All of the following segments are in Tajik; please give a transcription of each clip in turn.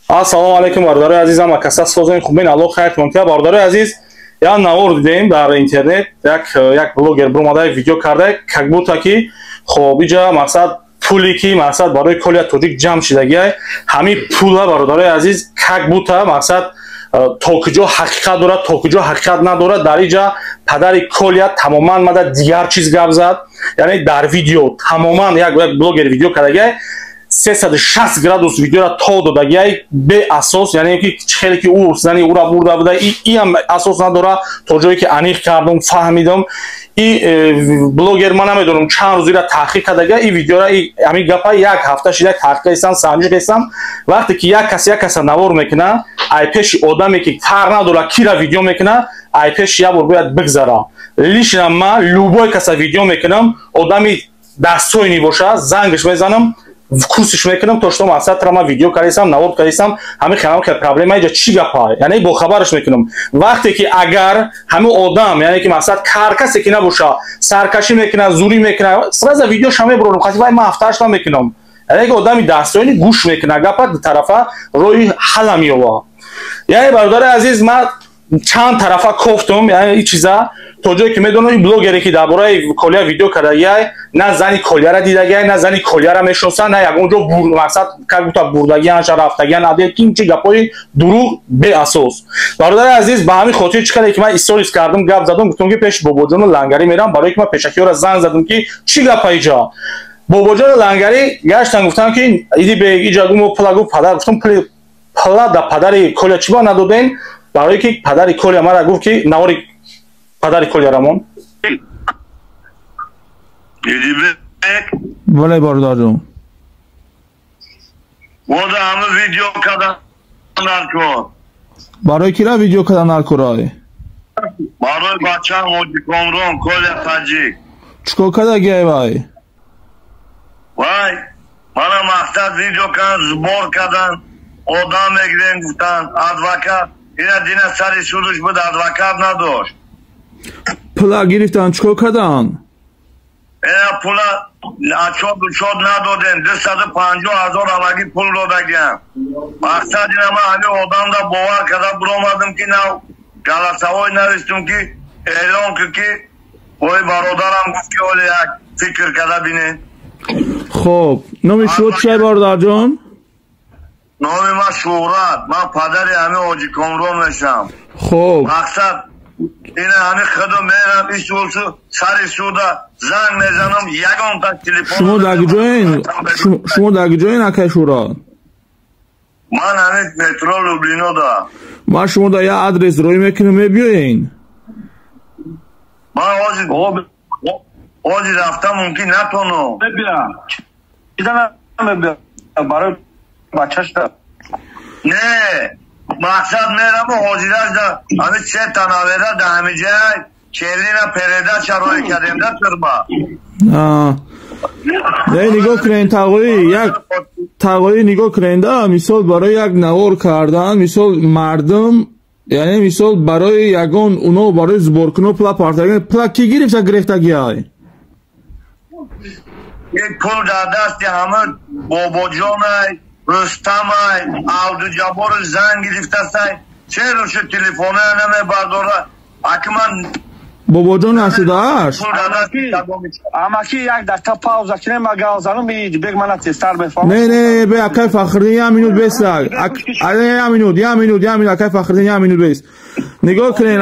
Ассалому алайкум бардораи азизам ва каса созен хубин алло хайртон кия бардораи азиз я навор дидем дар интернет як блогер бромадай видео карда как будто ки хоб иҷа мақсад пули ки мақсад барои колия тоҷик ҷамъ шидагиай ҳамин пула бардораи азиз как будто мақсад то куҷо ҳақиқат дорад то куҷо ҳақиқат надорад дар иҷа падари колия тамоман мада дигар чиз гап зад яъне дар видео тамоман як блогер видео кардагиай 360 градус видеора то додагиай беасос яъне ки хеле ки ӯ зани ӯра бурда буда иам асос надора то ҷое ки аниқ кардам фаҳмидам блогер ман намедонам чанд рӯз ира таҳқиқ кардагиай ин видеора ҳамин гапа як ҳафта шида таҳқиқ кардам санҷиш кардам вақте ки як каса навор мекуна ай пеши одаме ки фарқ надора кира видео мекуна ай пеши як бор бояд бигзара лично ман любой каса видео мекунам одами дастойни боша зангиш мезанам курсиш мекунам то што мақсад трама видео кардам навор кардам ҳамин ханам ки проблема иҷа чӣ гапа яъне бо хабараш мекунам вақте ки агар ҳамин одам яъне ки мақсад каркасе ки набоша саркашӣ мекуна зурӣ мекуна сразу видеоша мебурам хати вай ман ҳафтаашта мекунам яъне ки одами дастойни гӯш мекуна гапа тарафа роҳи ҳалла меёва яъне бародари азиз ман чанд тарафа кофтум яъне ин чиза то ҷое ки медонам ин блогере ки дар бораи колия видео кардагиай на зани колияра дидагиай на зани колияра мешноса на ягон ҷо мақсад как будто бурдагианша рафтагиан аде ки чи гапои дурӯғ беасос бародари азиз ба ҳамин хотир чӣ кардем ки ман историс кардам гап задам гуфтам ки пеши бобоҷону лангарӣ мерам барое ки ман пешакиёра занг задам ки чӣ гапа иҷа бобоҷону лангарӣ гаштам гуфтам ки иди бе иҷа гумо пула гуфт падар гуфтам пула да падари колия чӣ ба надоден барое ки падари колия мара гуфт ки навори падари колия рамон боле бордору вода ҳама видео кадан наркор барои кира видео кадан наркорой барои бачаам ҳоҷи комрон колия таҷик чикор кардагиай вай мана мақсад видео кадан збор кадан одам мегирем гуфтан адвокат ина дина сари судуш буд адвокат надошт пула гирифтан чикор кардан пула чод надодем 250,000 ҳамагӣ пул додагиам мақсад ина ман ҳамин одамда бовар карда биромадам ки нав галасаҳое навистум ки эълон ку ки бои бародарам гуфт ки оли як фикр карда бинем хоб номи шумо чиай бародарҷон номи ман шӯҳрат ман падари ҳамин ҳоҷи комрон мешам хоб мақсад ина ҳамин худо мерам исулсу сари суда занг мезанам ягонта телефон шумо дар киҷоен акай шӯҳрат ман ҳамин метро лублино да ман шумо дар як адрес роҳӣ мекунам мебиёен ман ҳоҷи рафта мумкин натонам барои бачашда не мақсад мерам ҳоҷираш да ҳамин се танавера да ҳамин ҷай челина переда чарои кадемда турба нигоҳ кунед тағои нигоҳ кунед мисол барои як навор кардан мисол мардум яъне мисол барои ягон уно барои зборкуно пула партаген пула ки гирифтагиай пул дар дасти ҳамин бобоҷонай рустамай авдуҷабору занг гирифтасай черушу телефонаи намебардора акман бобоҷон нашудааст амаки як дақиқа пауза кинем ма галзанум бег мана тестар мефаҳмам не бе акай фахриддин як минут беста як минут акай фахриддин як минут бест нигоҳ кунед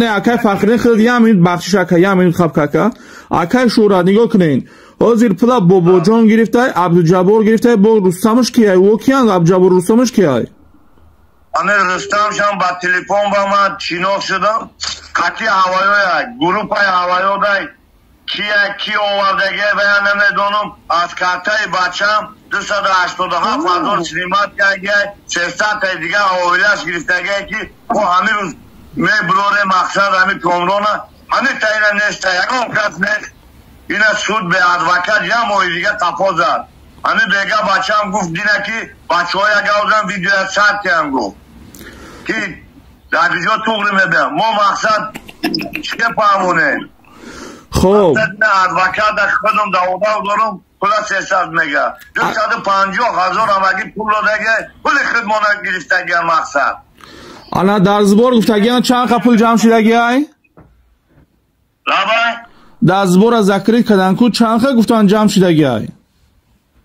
не акай фахриддин хеле як минут бахшиш ака як минут хаб кака акай шӯҳрат нигоҳ кунед ҳозир пула бобоҷон гирифтай абдуҷаббор гирифтай бо рустамаш кияй во киян абдуҷаббор рустамаш кияй ҳамин рустамшам ба телефон ба ман шинос шудам қати ҳаваёя группаи ҳаваёдай ки овардагиай вая намедонам аз картаи бачам 287,000 снимат кардагиай 300 дигар оилаш гирифтагиай ки мо ҳамин рӯз мебурорем мақсад ҳамин комрона ҳамин таина неста ягон кас нест ина суд бе адвокат як моҳи дига тафо зад ҳамин бега бачаам гуфт дина ки бачаҳоя гавзан видеоя сард киям гуфт ки дар куҷо туғри мебиям мо мақсад чӣ фаҳмонем хоб адвоката худам давода дорам پولا 300 میگه 250,000 همگی پول داده پول خدمانه گرفتگی مقصد انا در زبور گفتگیان چند پول جمع شدگی های؟ لابای در زبور از ذکری کدن کو چند گفتن جمع شدگی های؟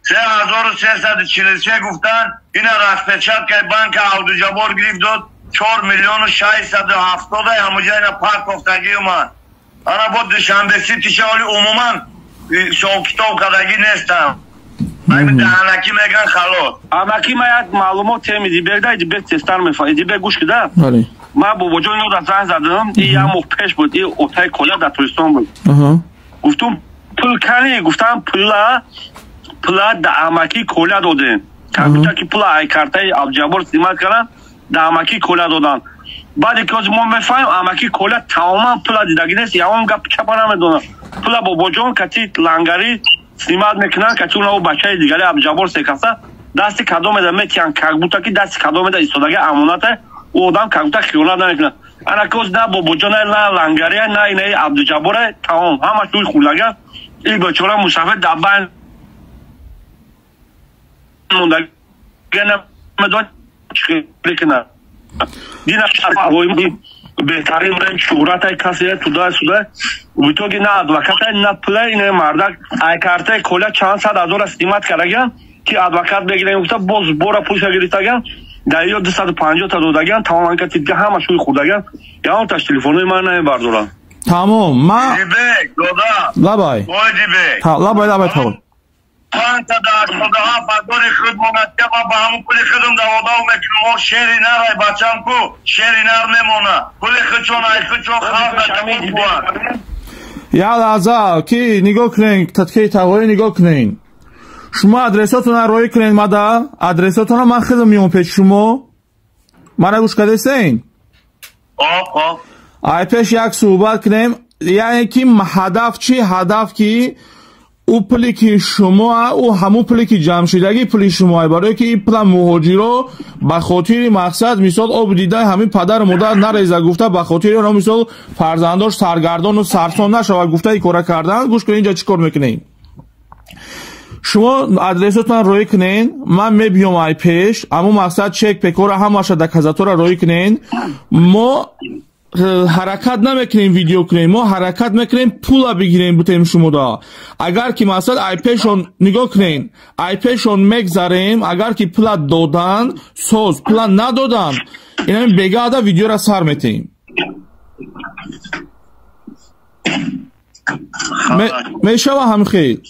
3343 گفتن این رسپچت که بانک عبدالجبار گرفت داد 4,670,000 همونجا اینا پاک گفتگی اومد انا با دوشنبه سیتیش حالی عموما شو کتاب کدگی نیستم من دهنکی میگن خلاص امکی ما یک معلومات میدی بگه دیگه تستر میفایدی به گوش کده بله ما با وجود اینو در زنگ زدم این یه موقع پیش بود این اوتای کلا در توریستان بود گفتم پول کنی گفتم پولا در امکی کلا دادن کمپیوتر که پولا ای کارتای عبدالجبار سیمت کردن در امکی کلا دادن بعد که ما میفهمیم امکی کلا تماما پولا دیدگی نیست یا اون گپ چپا نمیدونم پولا با وجود کتی لنگری سیمت میکنن که چون او بچه دیگری عبدالجبار سیکسته دستی کدوم میده میتیان کگبوتا که دستی کدوم میده ایستادگی امانت او آدم کگبوتا خیانت نمیکنه انا کوز نه با وجود نه لنگری نه اینه عبدالجبار تمام همه توی خولگی این بچه‌ها مسافر دبن موندگی نمیدون چیکار کنه دینا شرایطی بهترین برای شهرت کسی تو داست شده و تو که نه ادوکات نه پلی این مردک ای کارت کلا چند صد هزار استیمات کردن که ادوکات بگیرن گفت باز برا پولش گرفتگن در یا 250 تا دادگن تمام که دیگه همه شوی خودگن یا اون تاش تلفنی من نمیبردارن تمام ما لابای لابای تو 5 تا داشته‌ها فداری خدمت که با همون پول خدمت داده و میکنم شهری نرای بچم کو شهری نر نمونه پول خدشون ای خدشون خواهد نمون بوان یا لحظه کی نگاه کنین تدکیه تقوی نگاه کنین شما ادرساتون رو روی کنین مادا ادرساتون رو من خدم میون پیش شما من رو گوش کده سین ای پیش یک صحبت کنیم یعنی که هدف چی هدف کی او پلی که شما او همون پلی که جمع شدگی پلی شما برای که این پل مهاجی رو به خاطر مقصد مثال آب دیده همین پدر مادر نریزه گفته به خاطر اون مثال فرزنداش سرگردان و سرسام نشوه گفته این کار کردن گوش کنین اینجا چی کار میکنین شما ادرساتون روی کنین من میبیام ای پیش اما مقصد چک پکور همه شده کزاتور روی کنین ما حرکت نمیکنیم ویدیو کنیم ما حرکت میکنیم پول بگیریم بتیم شما دا اگر که مثلا ای پیشون نگاه کنین ای پیشون میگذاریم اگر که پول دادن سوز پول ندادن اینا بگه دا ویدیو را سر میتیم میشه و هم خیلی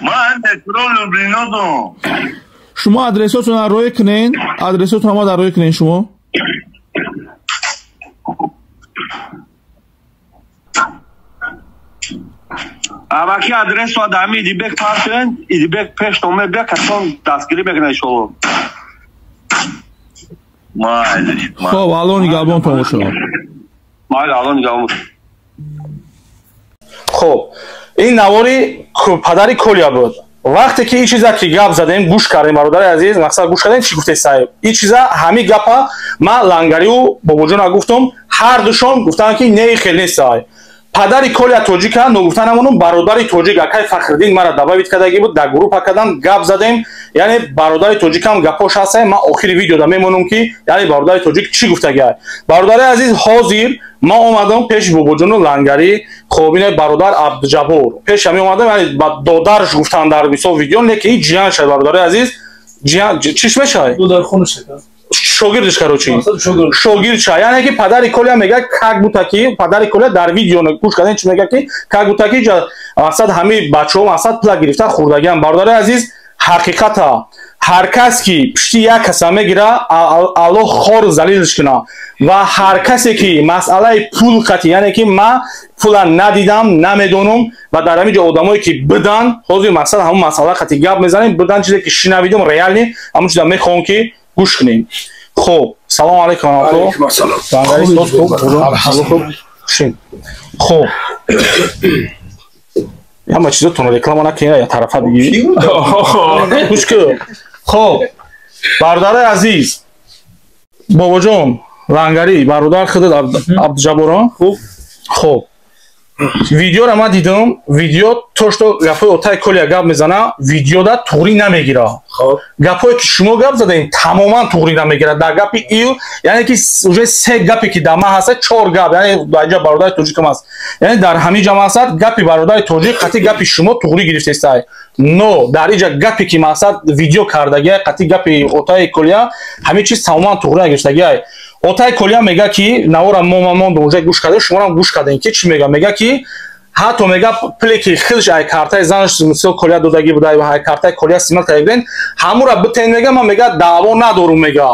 من پترول برینو دو شما ادرساتون رو روی کنین ادرساتون ما در روی کنین شما اما که ادرس و دامی ایدیبک پارشن ایدیبک پیش نومه بیا کسان دستگیری بکنه شما خب الان نگاه تو شما الان نگاه خب این نواری پدری کلیا بود وقتی که این چیزا که گپ زدیم گوش کردیم برادر عزیز مقصد گوش کردین چی گفته صاحب این چیزا همین گپا من لنگری و بابا جون گفتم هر دوشون گفتن که نه خیلی نیست پدری کلیا توجیک نو گفتن همون برادر توجیک اکای فخرالدین مرا دعوت کردگی بود در گروه کردن گپ زدیم یعنی برادر توجیک هم گپاش هست من آخری ویدیو دا میمونم که یعنی برادر توجیک چی گفتگی برادر عزیز حاضر ما اومدم پیش بابا جون لنگری خب این برادر عبدالجبار پیش می اومدم یعنی با دادرش گفتن در مثال ویدیو نه که جیان شد برادر عزیز جیان چیش میشه دو در خونش شاگردش کروچی شاگرد چه یعنی که پدر کلیا میگه کاک بوتاکی پدر کلیا در ویدیو گوش کردن چی میگه که کاک بوتاکی جا مقصد همه بچه‌ها مقصد پلا گرفتن خوردگان برادر عزیز حقیقتا هر کس که پشتی یک کس میگیره الله خور ذلیلش کنه و هر کسی که مسئله پول قطعی یعنی که من پول ندیدم نمیدونم و در همینجا آدمایی که بدن حاضر مقصد همون مسئله قطعی گپ میزنیم بدن چیزی که شنیدم ریال نی همون چیزا میخوام که گوش کنیم خب سلام علیکم علیکم السلام خب همه چیزاتون رو رکلام نکنید یا طرفه بگیرید گوش که خب برادر عزیز بابا جان لنگری برادر خودت عبدالجباران خب видео ра ман дидам видео то што гафои отаи колия гап мезана видеода туғрӣ намегира гапое ки шумо гап задаин тамоман туғрӣ намегира дар гапи ил яъне ки уже се гапе ки дар ман ҳаста 4 гап яъне дар ҷа бародари тоҷикам аст яъне дар ҳамин ҷамъ ҳастад гапи бародари тоҷик қатъи гапи шумо туғрӣ гирифтестай но дар инҷа гапе ки мақсад видео кардагиай қатъи гапи отаи колия ҳамин чиз тамоман туғрӣ нагирифтагиай отаи колия мега ки навора момамон донҷа гӯш карда шуморам гӯш кардем ки чӣ мега мега ки ҳатто мега пуле ки худш ай картаи занаш мисол колия додаги будай ва ай картаи колия истеъмол кардагиден ҳамура битен мега ман мега даъво надорум мега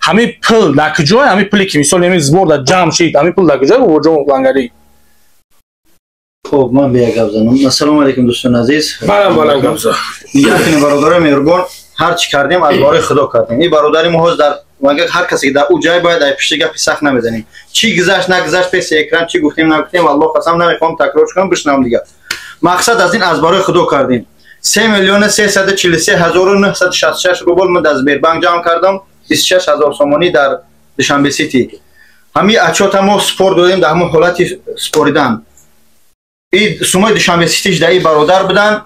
ҳамин пул дар куҷои ҳамин пуле ки мисол ҳамин зборда ҷамъ шид ҳамин пул дар куҷои бобоҷон лангарӣ خب من به یک گپ زنم. السلام علیکم دوستان عزیز. منم بالا گپ زدم. یکی برادر مهربان هر چی کردیم از باره خدا کردیم. این برادر ما در مگه هر کسی که در او جای باید ای پشت گپ سخت نمیزنیم. چی گذشت نگذشت پس اکران چی گفتیم نگفتیم والله قسم نمیخوام تکرار کنم بشنوم دیگه. مقصد از این از باره خدا کردیم. 3,343,966 روبل من از بانک جمع کردم. 26,000 سومانی در دوشنبه سیتی. همین اچوتا ما سپور دادیم در همون حالت سپوریدن. این سومای دوشنبه سیتیش در این برادر بدن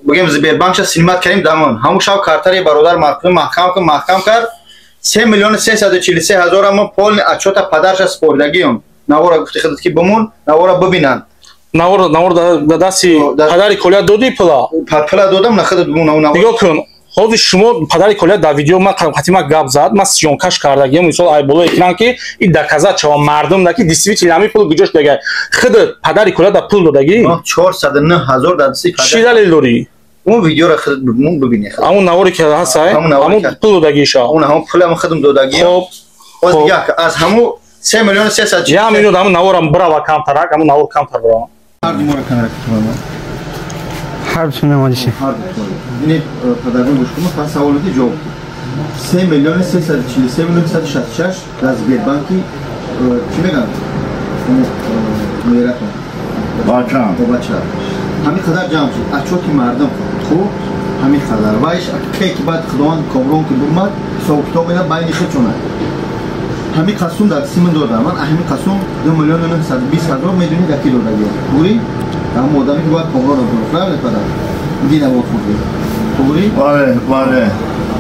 بگیم زبیربانکش سلمت کردیم دمان همون شب کارتر برادر محکم کرد 3,343,000 اما پول اچوتا پدرش سپردگیم نوارا گفتی خودت که بمون نوارا ببینن نوار دستی پدری کولیا دادی پلا دادم نخودت بمون نگاه کن ҳозир шумо падари колия дар видео ман қатима гап зад ман сиёнкаш кардагиам мисол ай боло экран ки и доказат чава мардум даки действительно ҳамин пул гуҷош дагай худат падари колия да пул додагӣ 409,000 дадси чӣ далел дорӣ اون ویدیو را خودت ببینی همون نواری که هست همون پول دادگیشا اون همون پول هم خودم دادگی خب از همون 3,300,000 یا همینو همون نوارم برا و کم ترک همون نوار کم تر برا هر دو مورا کنار هر چونه مالیشه این پدرون گوش کنم پس سوالاتی جواب 3,343,966 از بانکی چی میگن میراتون بچه همین قدر جمع شد اچوتی مردم خوب همین قدر وایش که بعد خداوند کامرون که برمد سو کتاب اینا بین خود چونه همین قسم در سیمن داده من همین قسم 2,920,000 میدونی دکی داده گوری هم آدمی که باید کامرون رو برفره ولی پدر دیده بود خوبی گوری بله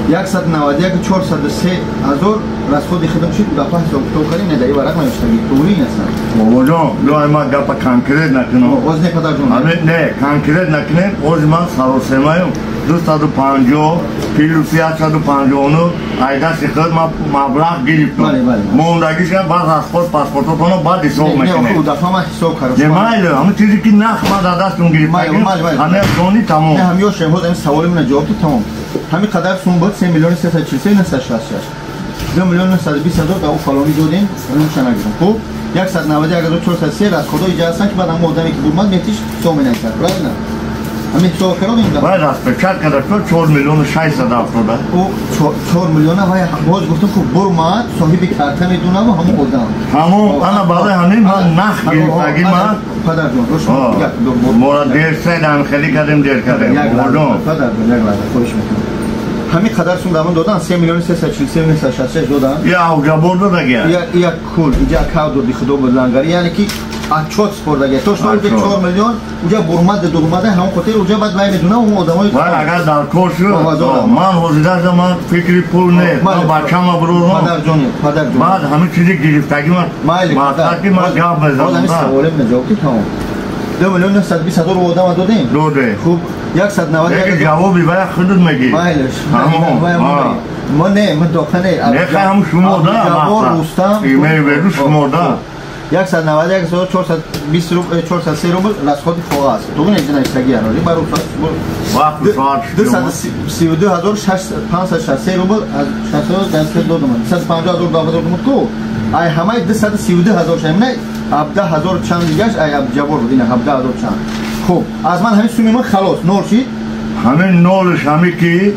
191,403,000 راست خودی خدم شد دفعه حساب کتاب کردیم نداری ورق نمیشتگی گوری نیستن بابا جان لو ما گپ کانکریت نکنم وزن پدر جون نه کانکریت نکنیم از من سراسیمایم 250 پیلوسی 850 ایدا سیخت مبلغ گرفتم موندگیش که بعد پاسپورتتون بعد حساب میکنه نه دفعه ما حساب کردم جماعت همون چیزی که نخ ما دادستون گرفتیم همه سونی تمام نه همیشه شما این سوالی من جواب تمام همین قدر سون بود 3,343,966 2,920,000 در اون فلانی دادیم روش نگیرم خب 191,403 از خدا ایجاد هستن که بعد هم آدمی که برمد میتیش سوم نکرد راست نه همین حساب کردم این باید از پچت کرده تو 4,670,000 او 4 میلیون و باز گفتم که برمد صاحبی کارت میدونه و همون آدم همون انا برای همین من نخ گرفتگی من پدر جون روش مورا دیر سه دم خیلی کردیم دیر کردیم پدر جون یک لحظه خوش میکنم همین قدر سون دامن دادن 3,343,966 دادن یا اوجا برده دگه یا کل اینجا کاو دادی خدا بود لنگری یعنی که اچوت سپرده گه توش دارید 4 میلیون اونجا برمد درمده همون خاطر اونجا بعد وای میدونه اون آدمای وای اگر در کور شد من حضورت من فکری پول نه من بچه‌م برورم پدر جون بعد همه چیزی گرفتگی من مقصد که من گپ بزنم سوالم نجواب که تمام 2,920,000 رو آدم دادیم داده خوب 190 یک جوابی برای خودت میگی مایلش ما نه من داخله نه هم شما دا ایمیل برو شما دا 191,420 روبل رسخت فوق است تو اینجا نشتگی هنوزی برای وقت 232,563 روبل از 60 دست دادم 150,000 دادم تو ای همه 232,000 شمنه 17,000 چند دیگهش ای اب جبر بود اینه 17,000 چند خب از من همین سومی من خلاص نور شید همین نولش همی کی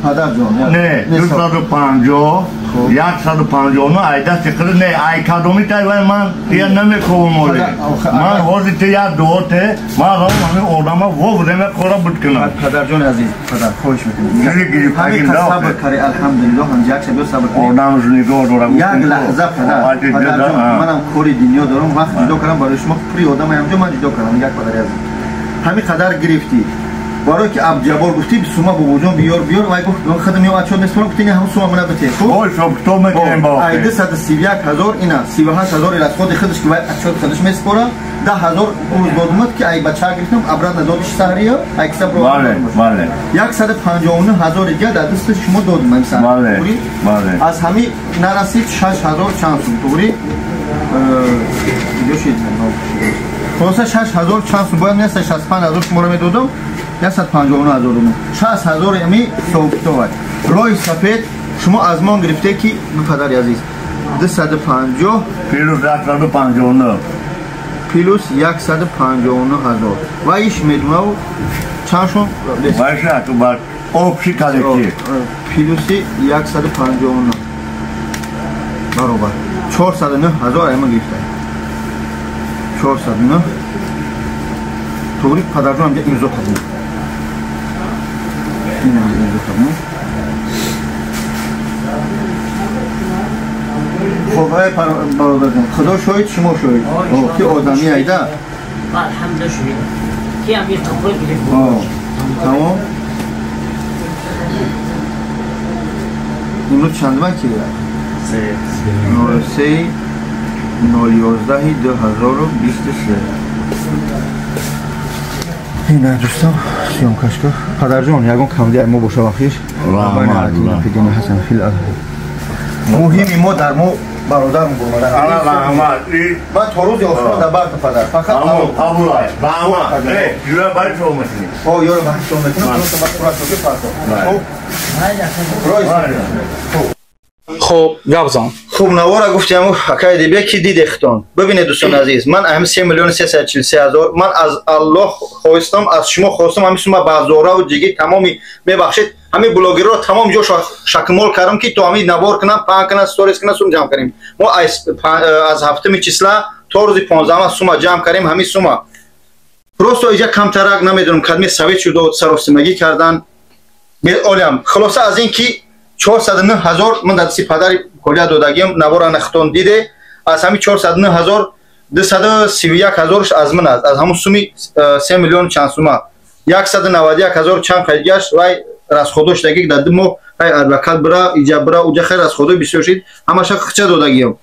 نه 250 150 ایده تکر نه ای کدومی تای من یه نمیکنم مولی من هوزی تیا دوته ما هم همین آدما وقت نمیکنم بود کنم پدر جان عزیز پدر خوش میکنم همین صبر کاری الحمدلله هم یک شب صبر کنم آدم رو نگاه دارم یک لحظه پدر جان منم کاری دنیا دارم وقت جدا کردم برای شما پری آدم هم من جدا کردم یک پدر عزیز همین قدر گرفتی برای که عبدالجبار گفتی به سوما بابوجان بیار وای گفت خدم یا اچو نسپرم گفتی همون سوما منو بده خب وای شب تو میگم با ایده 131000 اینا 38000 از خود خودش که باید اچو خودش میسپره 10000 روز بعد اومد که ای بچه گرفتم ابراد ندادش سهریه ای کسب رو بله 159000 دیگه در دست شما دادم مثلا بله از همین نرسید 6000 چند سوم توری دیگه شید خلاصه 6000 چند سوم باید نیست 65000 شما رو میدادم 159000 60000 امی سوکتو بود روی سفید شما از ما گرفته که به پدر عزیز 250 پیلوس 159 پیلوس 159000 و ایش میدونه و چند شون باشه تو بعد آبشی کالکی پیلوسی 159 برابر 409000 اما گرفته 409 توری پدر جان هم امضا کنیم این هم امضا کنیم خب های برادر جان خدا شاید شما شاید که آدمی ایده الحمد شاید که هم یه قبول گرفت تمام امروز چند من که 03 011 2023 اینه دوستان سیام کشکا پدر جان یکون کمدی ما باشه وقتیش پیدین حسن خیلی مهمی ما در ما برادر میگم من تا روز آسمان در برد پدر فقط قبول های با اما یوره باید شو میکنیم یوره باید شو میکنیم تو باید پورا شو بپرد خب گابزان خوب نوارا گفتیم حکای دیگه کی دید اختان ببینید دوستان عزیز من اهم 3,343,000 من از الله خواستم از شما خواستم همین شما بازارا و دیگه تمامی ببخشید همین بلاگرها تمام جو شکمال کردم که تو همین نوار کنم پاک کنم استوریز کنم سوم جمع کنیم ما از هفته می چسلا تا روز 15 سوم جمع کردیم همین سوم پروستو اینجا کم ترک نمیدونم کدمی سویت شد و سراسیمگی کردن علم خلاصه از این که 409,000 من در دستی پدر کلیا دادگیم نوار نختون دیده از همین 409,000 231,000 از من است از همون سومی 3 میلیون چند سومه 191,000 چند خیلیش وای راست خودش دقیق دادم و های ادوکات برا ایجاب برا اوجا خیر از خودش بسیار شد همش خچه دادگیم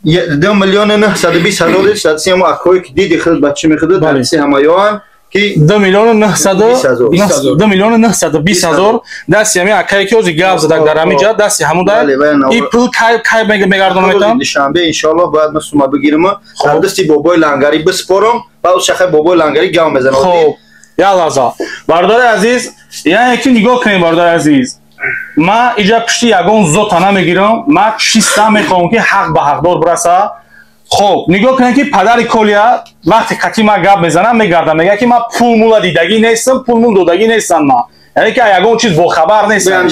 2,920,000 است سیمو اکوی که دیدی خیلی بچه میخواد در سی همایان که 2,920,000 دستی همی اکایی که اوزی گاب زدک در همی جا دستی همون دار این پول کای میگردونم ایتان شنبه انشالله باید من سوما بگیرم در دستی بابای لنگری بسپرم و او شخص بابای لنگری گام بزنم خب یالازا بردار عزیز یعنی یکی نگاه کنیم بردار عزیز ما اینجا پشتی یگون زوتا نمیگیرم ما چیستا میخوام که حق به حق دار برسه خب نگاه کنید که پدر کلیا وقتی کتی ما گپ میزنم میگردم میگه که ما پول مولا دیدگی نیستم پول مول دودگی نیستم ما یعنی که یگون چیز با خبر نیستم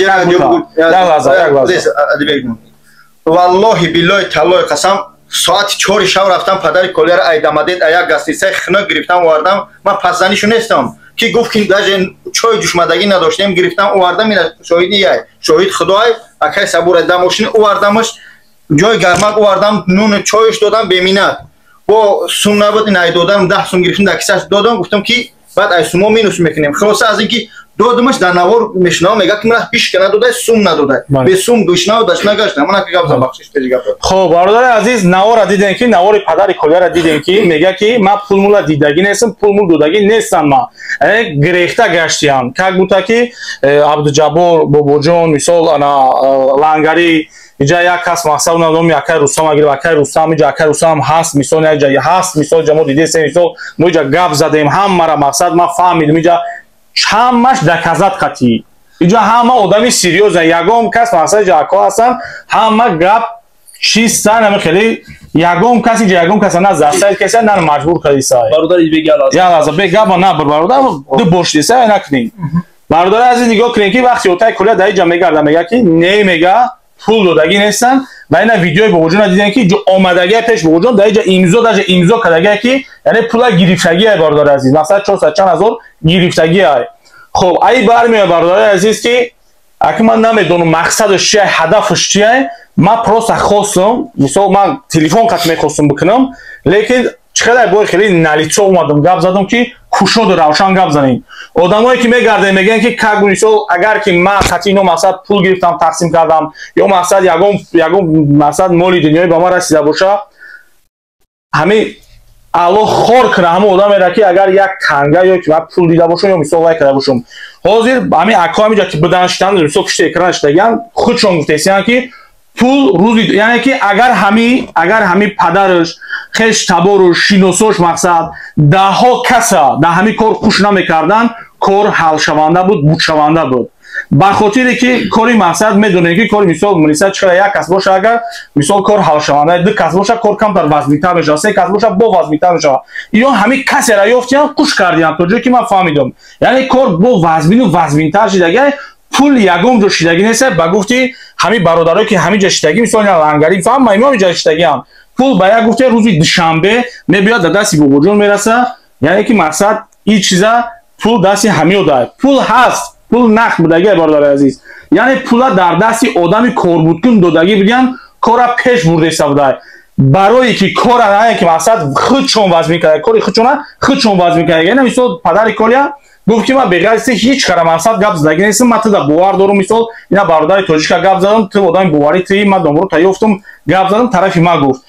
والله بالله تعالی قسم ساعت 4 شب رفتم پدر کلیا را ایدامدید ایا گاستیسه خنک گرفتم واردم من پسزنیشو نیستم کی گفت که داج چای دشمدگی نداشتم گرفتم واردم این شاهدی شاهد خدای اکای صبور دماشین واردمش جای گرمک آوردم نون چایش دادم به مینت با سوم نبود این ای دادم 10 سوم گرفتم در کیسه‌اش دادم گفتم که بعد ای سومو مینوس میکنیم خلاصه از اینکه دادمش در نوار میشنام میگه که من پیش کنه داده سوم نداده به سوم گوشنا و داش نگاشت من که گفتم بخشش پیدا کرد خب برادر عزیز نوار دیدن که نوار پدر کلیا را دیدن که میگه که ما پول مولا دیدگی نیستم پول مول دودگی نیستم ما یعنی گرفته گشتیم که گفت که عبدالجبار بابوجان مثال انا لنگری اینجا یک کس مقصد ندارم یک روستام اگر یک روستام اینجا یک روستام هست مثال اینجا هست مثال جمع دیده سه مثال ما اینجا گپ زدیم هم مرا مقصد ما فهمیدیم اینجا همش دکازات قطعی اینجا همه آدمی سریوزن یگام کس مقصد جاکا هستن همه گپ چیستن خیلی یگام کس اینجا یگام کس نه زاستای کسی نه مجبور کردی سای برادر بگی یا لازم بگم نه برادر دو برش دیسه نکنین برادر عزیز نگاه کنین که وقتی اوتای کلا در اینجا میگردن میگه که نمیگه پول دادگی نیستن و این ویدیوی به وجود دیدن که جو آمدگی پیش به وجود در اینجا امضا کردگی که یعنی پول گرفتگی برادر عزیز مثلا 400 چند هزار گرفتگی های. خب ای برمیاد برادر عزیز که اگه من نمیدونم مقصدش چیه هدفش چیه من پروست خواستم مثلا من تلفن قط میخواستم بکنم لیکن چقدر باید خیلی نلیچو اومدم گپ زدم که خوشنود روشن گپ زنین آدمایی که میگردن میگن که کاگونیسو اگر که من خاطینو مقصد پول گرفتم تقسیم کردم یا مقصد یگون مقصد مالی دنیای به ما رسیده باشه همه الله خور کنه همه آدم میره که اگر یک تنگه یا که پول دیده باشم یا مثال لایک کرده باشم حاضر همه اکا همینجا که بدنشتن مثال پشت اکرانش دیگن خودشون گفتیسن که پول روزی یعنی که اگر همی پدرش خش تبارش شینوسوش مقصد ده ها کسا ده همی کار خوش نمیکردن کار حل شونده بود شونده بود به خاطری که کاری مقصد میدونن که کاری مثال منیسه چقدر یک کس باشه اگر مثال کار حل شونده دو کس باشه کار کمتر وزنی‌تر میشه سه کس باشه با وزنی‌تر میشه یا همین کسی را یافتن خوش کردن تا جایی که من فهمیدم یعنی کار با وزنی‌تر شده پول یگم جو شدگی نیست با گفتی همین برادرایی که همین جا شدگی مثلا لنگری فهم ما همین جا شدگی هم پول با یک گفته روزی دوشنبه میاد در دستی به وجود میرسه یعنی که مقصد این چیزا پول دستی همین داره پول هست پول نقد بودگی برادر عزیز یعنی پول در دستی آدمی کاربودکن دادگی بگن کارا پیش برده سوده برای که کار نه که مقصد خودشون وضع میکنه کاری خودشون وضع میکنه یعنی مثلا پدر کالیا گفت که من بغیر از هیچ کار مقصد گپ زدگی نیستم من تو باور دارم مثال اینا برادر تاجیک گپ زدم تو آدم باوری توی من دوباره تایفتم گپ زدم طرفی ما گفت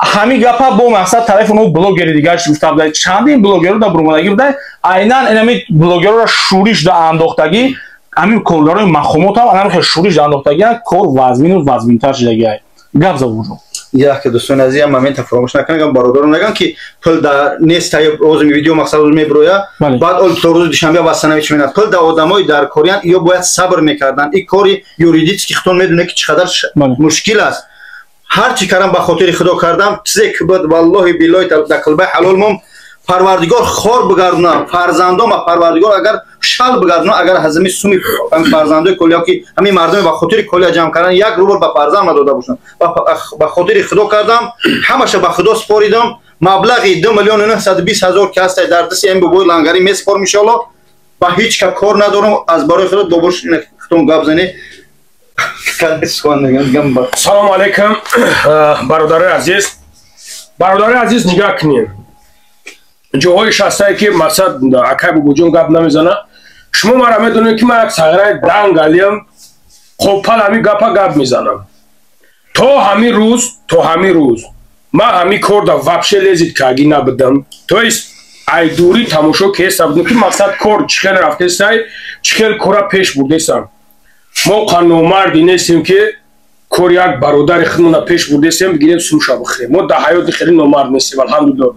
همین گپا با مقصد طرف اون بلاگر دیگه گفته بود چندین بلاگر در برمونگی بود عیناً اینمی بلاگر را شوریش در انداختگی همین کارگرای مخموت هم الان خیلی شوریش در انداختگی کار وزمین‌تر شده گپ زدم یا که دوستان عزیزم من فراموش نکنم برادران نگن که پول در نیست تا روز ویدیو مقصد روز میبرویا بعد اول روز دوشنبه واسه میاد پول در آدمای در کوریان یا باید صبر میکردن این کاری یوریدیک که خودتون میدونه که چقدر مشکل است هر چی کردم به خاطر خدا کردم چیزی که بود والله بالله در قلب حلال مم پروردگار خور بگردونه فرزندام پروردگار اگر شال بگردونه اگر هضمی سومی فرزندای کلیا که همین مردم به خاطر کلیا جمع کردن یک روبل به فرزند نداده باشن به خاطر خدا کردم همش به خدا سپاریدم مبلغی 2,920,000 که است در دست این بوی لنگری میسپارم ان شاء الله با هیچ کار ندارم از برای خدا دوباره خودم گپ زنی سلام علیکم برادر عزیز نگاه کنین جوهایش هستایی که مقصد اکای بگوجون گپ نمیزنه شما مرا میدونید که من یک سغره دنگلیم خب پل همی گپ میزنم تو همین روز من همین کار دا وپشه لیزید که اگی نبدم تو ای دوری تماشا که سبودم که مقصد کار چکل رفته سای چکل کارا پیش برده سم ما قانومردی نیستیم که کار یک برادر خودمون پیش برده سیم بگیریم سوشا بخیر ما در حیات خیلی نومرد نیستیم الحمدلله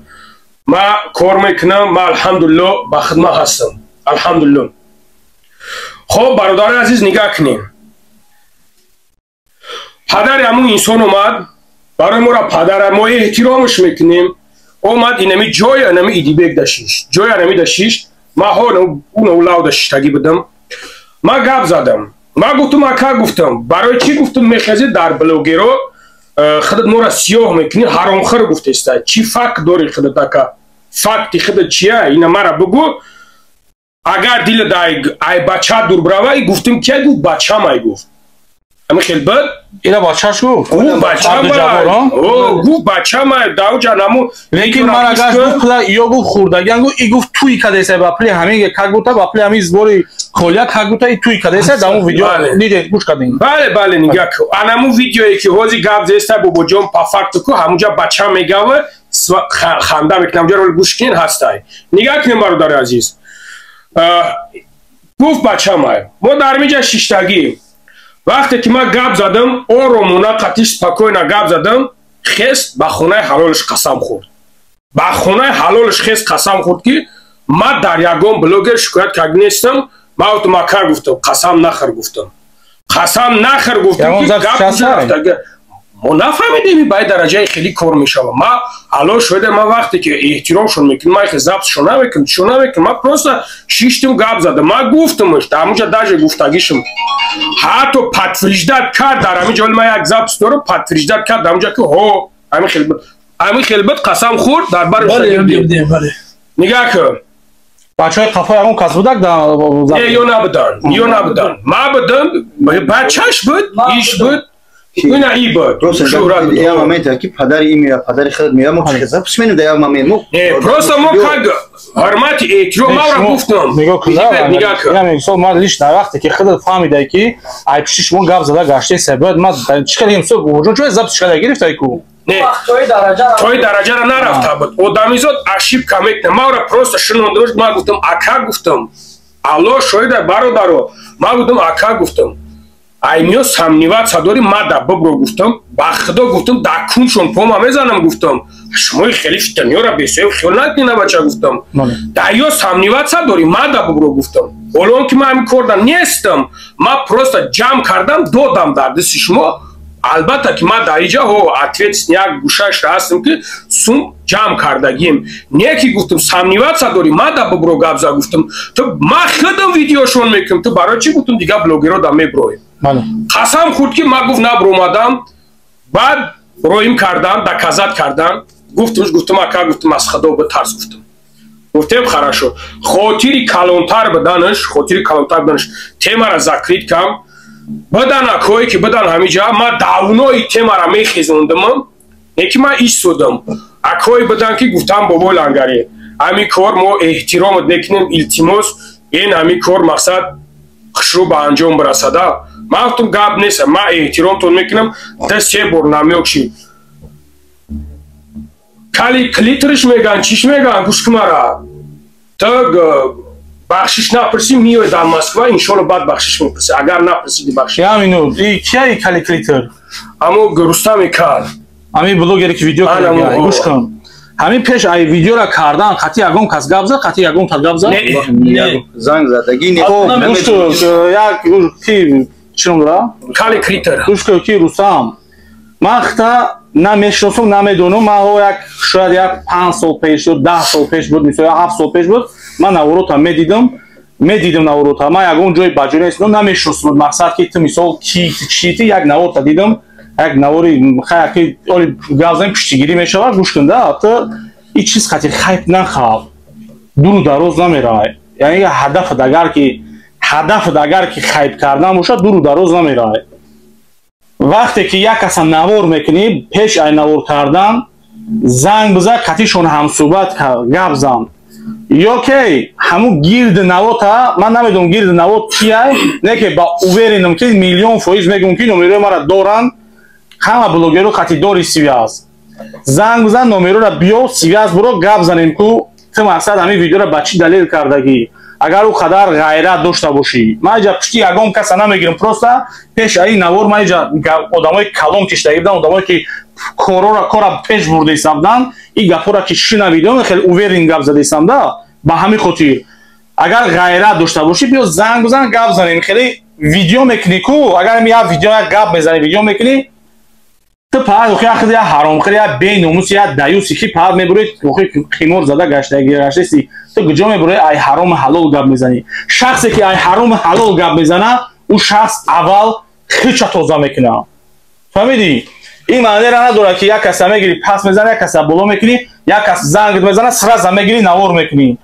ما کار میکنم ما الحمدلله با خدمت هستم الحمدلله خب برادر عزیز نگاه کنیم پدر همون انسان اومد برای ما را پدر ما احترامش میکنیم اومد اینمی جای اینمی ایدی بیگ داشتیش جای اینمی داشتیش ما ها اون اولاد داشتگی بدم ما گپ زدم ما گفتم اکا گفتم برای چی گفتم میخوازی در بلوگرو خودت ما را سیاه میکنی حرامخور گفته است چی فکت داری خودت اکا فکتی خودت چیه اینا مرا بگو اگر دیل دای ای بچه دور براوی گفتم که گفت بچه مای گفت اما خیلی بد اینا بچهش گفت گفت بچه مای داو جانمو لیکن من اگر گفت یا گفت خوردگی گفت ای گفت توی کدیسه باپلی همین که گفت باپلی همین زبوری کولیا گفت ای توی کدیسه در اون ویدیو دیدید گوش کردین بله نگاه کن انمو ویدیویی که هوزی گپ زسته بو جون پافکت کو همونجا بچه میگه خنده میکنم اونجا رو گوش کن هستای نگاه کنیم برادر عزیز گفت بچه ما در میجا شیشتگی وقتی که ما گپ زدم اون رو مناقتیش پاکوینا گپ زدم خست با خونه حلالش قسم خورد با خونه حلالش خست قسم خورد که ما در یگم بلوگر شکایت کرد نیستم ما اتماکر گفتم قسم نخر گفتم که گپ ما نفهمیدیم باید درجه خیلی کار میشه ما الان شده ما وقتی که احترامشون میکنم ما که ضبطشون نمیکنم ما پروستا شیشتم گپ زدم ما گفتمش در اونجا درجه گفتگیشم حتی پتفریجدت کرد در همین جال ما یک ضبط دارم پتفریجدت کرد در اونجا که هو همین خلبت قسم خورد در برش گردیم نگاه کن بچهای قفای همون کس بودک نه یا نبودن ما بودم بچهش بود ایش بود اینا ای بود شورا یا момент که پدر این یا پدر خود میاد ما چه زبط می‌کنیم در момент مو просто ما کاگ حرمت احترام ما را گفتم نگاه کن یعنی سو ما لیش در وقتی که خودت فهمیدی که ای پیشش مون گپ زده گشته سبب ما چیکاریم سو وجود چه زبط شده گرفت کو نه توی درجه را نرفته بود آدمیزاد اشیب کمیت ما را просто شنوندمش ما گفتم اکا گفتم алло شویده برادرو ما گفتم اکا گفتم аймиё самниватса дори ма да бобро гуфтам ба худо гуфтам да куншон пома мезанам гуфтам шумои хеле фитаниёра бесоев хиёл накунина бача гуфтам да ё самниватса дори ма да бобро гуфтам ҳолон ки ма ҳамин кор дам нестам ма просто ҷамъ кардам додам дар дасти шумо албатта ки ма дар иҷа ҳо ответ як гӯшаш ҳастам ки сум ҷамъ кардагим не ки гуфтам самниватса дори ма да бобро гап за гуфтам ту ма худам видеошон мекунам ту барои чи гуфтам дига блогеро да меброем قسم خورد که ما گفت نبر اومدم بعد رویم کردم دکازت کردم گفتم اکا گفتم از خدا به ترس گفتم خراشو خاطری کلانتر بدنش تیما را ذکرید کم بدن اکایی که بدن همیجا ما داونای تیما را میخیزوندم یکی ما ایش سودم اکایی بدن که گفتم بابا لنگری همی کار ما احترام نکنیم التماس این همی کار مقصد خشرو به انجام برسده ما گفتم گپ نیست ما احترامتون میکنم دست چه برنامه شی کلی کلیترش میگن چیش میگن گوش کمارا تا بخشش نپرسی میوی در مسکو انشالله بعد بخشش میپرسی اگر نپرسی دی بخشش همینو کیه کلی کلیتر اما گرسنه کار همین بلوگری که ویدیو کرد گوش کن همین پیش ای ویدیو را کردن خاطی یگون کس گپ زد خاطی یگون تا گپ زد نه زنگ زدگی نه گوش تو یک کی چون را کلی کلیتر گوش تو کی روسام ماختا نمیشناسم نمیدونم ما یک شاید یک 5 سال پیش و 10 سال پیش بود مثلا 7 سال پیش بود من اوروتا میدیدم اوروتا ما یگون جای باجوری است نمیشناسم مقصد که تو مثلا کی یک نوروتا دیدم یک نوری خیلی اولی گازم پشتگیری میشه گوش کنده تا این چیز خاطر خیپ نخواب دور دراز نمیره یعنی هدف اگر که خیپ کردن باشه دور دراز نمیره وقتی که یک کس نوار میکنی پیش ای نوار کردن زنگ بزن قطعشون هم صحبت گپ زن یا که همون گیرد نوات من نمیدونم گیرد نوات کیه نه که با اوورینم که میلیون فایز میگم که نمره ما را دارن همه بلوگرو قطعی داری سیویاز زنگ بزن نمره را بیو سیویاز برو گپ زنیم که تو مقصد همین ویدیو را بچی دلیل کردگی اگر او قدر غیرت داشته باشی ما اینجا پشتی یگام کس نمیگیرم پروستا پیش این نوار ما اینجا آدمای کلام کشیده بودن آدمایی که کارا پیش برده ایستادن این گپا را که شنیدم خیلی اوورین گپ زده ایستاده با همین خاطر اگر غیرت داشته باشی بیا زنگ بزن گپ زنیم خیلی ویدیو میکنی کو اگر می ویدیو گپ بزنی ویدیو میکنی تو پاید خیلی حرام خیلی بی ناموس یا دیوسی که پاید میبری خمار زده گشته تو کجا میبری ای حرام حلال گپ میزنی شخصی که ای حرام حلال گپ میزنه اون شخص اول خیلی تازه میکنه فهمیدی این معنی را نداره که یک کس میگیری پس میزنه یک کس بالا میکنی یک کس زنگ میزنه سر میگیری نوار میکنی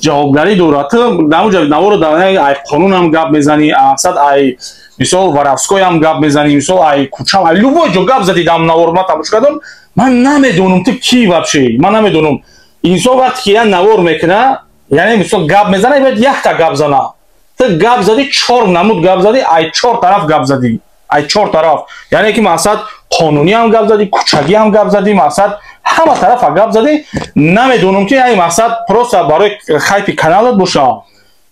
جوابداری داره تو نوار داره ای قانون هم گپ میزنی اصلا ای مثال ورافسکوی هم گپ میزنی مثال ای کوچم ای لوبو جو گپ زدی دام نوار ما تماش کردم من نمیدونم تو کی وابشی من نمیدونم اینسو وقتی که نوار میکنه یعنی مثال گپ میزنه باید یک تا گپ زنه تو گپ زدی 4 نمود گپ زدی ای 4 طرف گپ زدی ای 4 طرف یعنی که مقصد قانونی هم گپ زدی کوچگی هم گپ زدی مقصد همه طرف گپ زدی نمیدونم که این مقصد پروسه برای خیپ کانالت باشه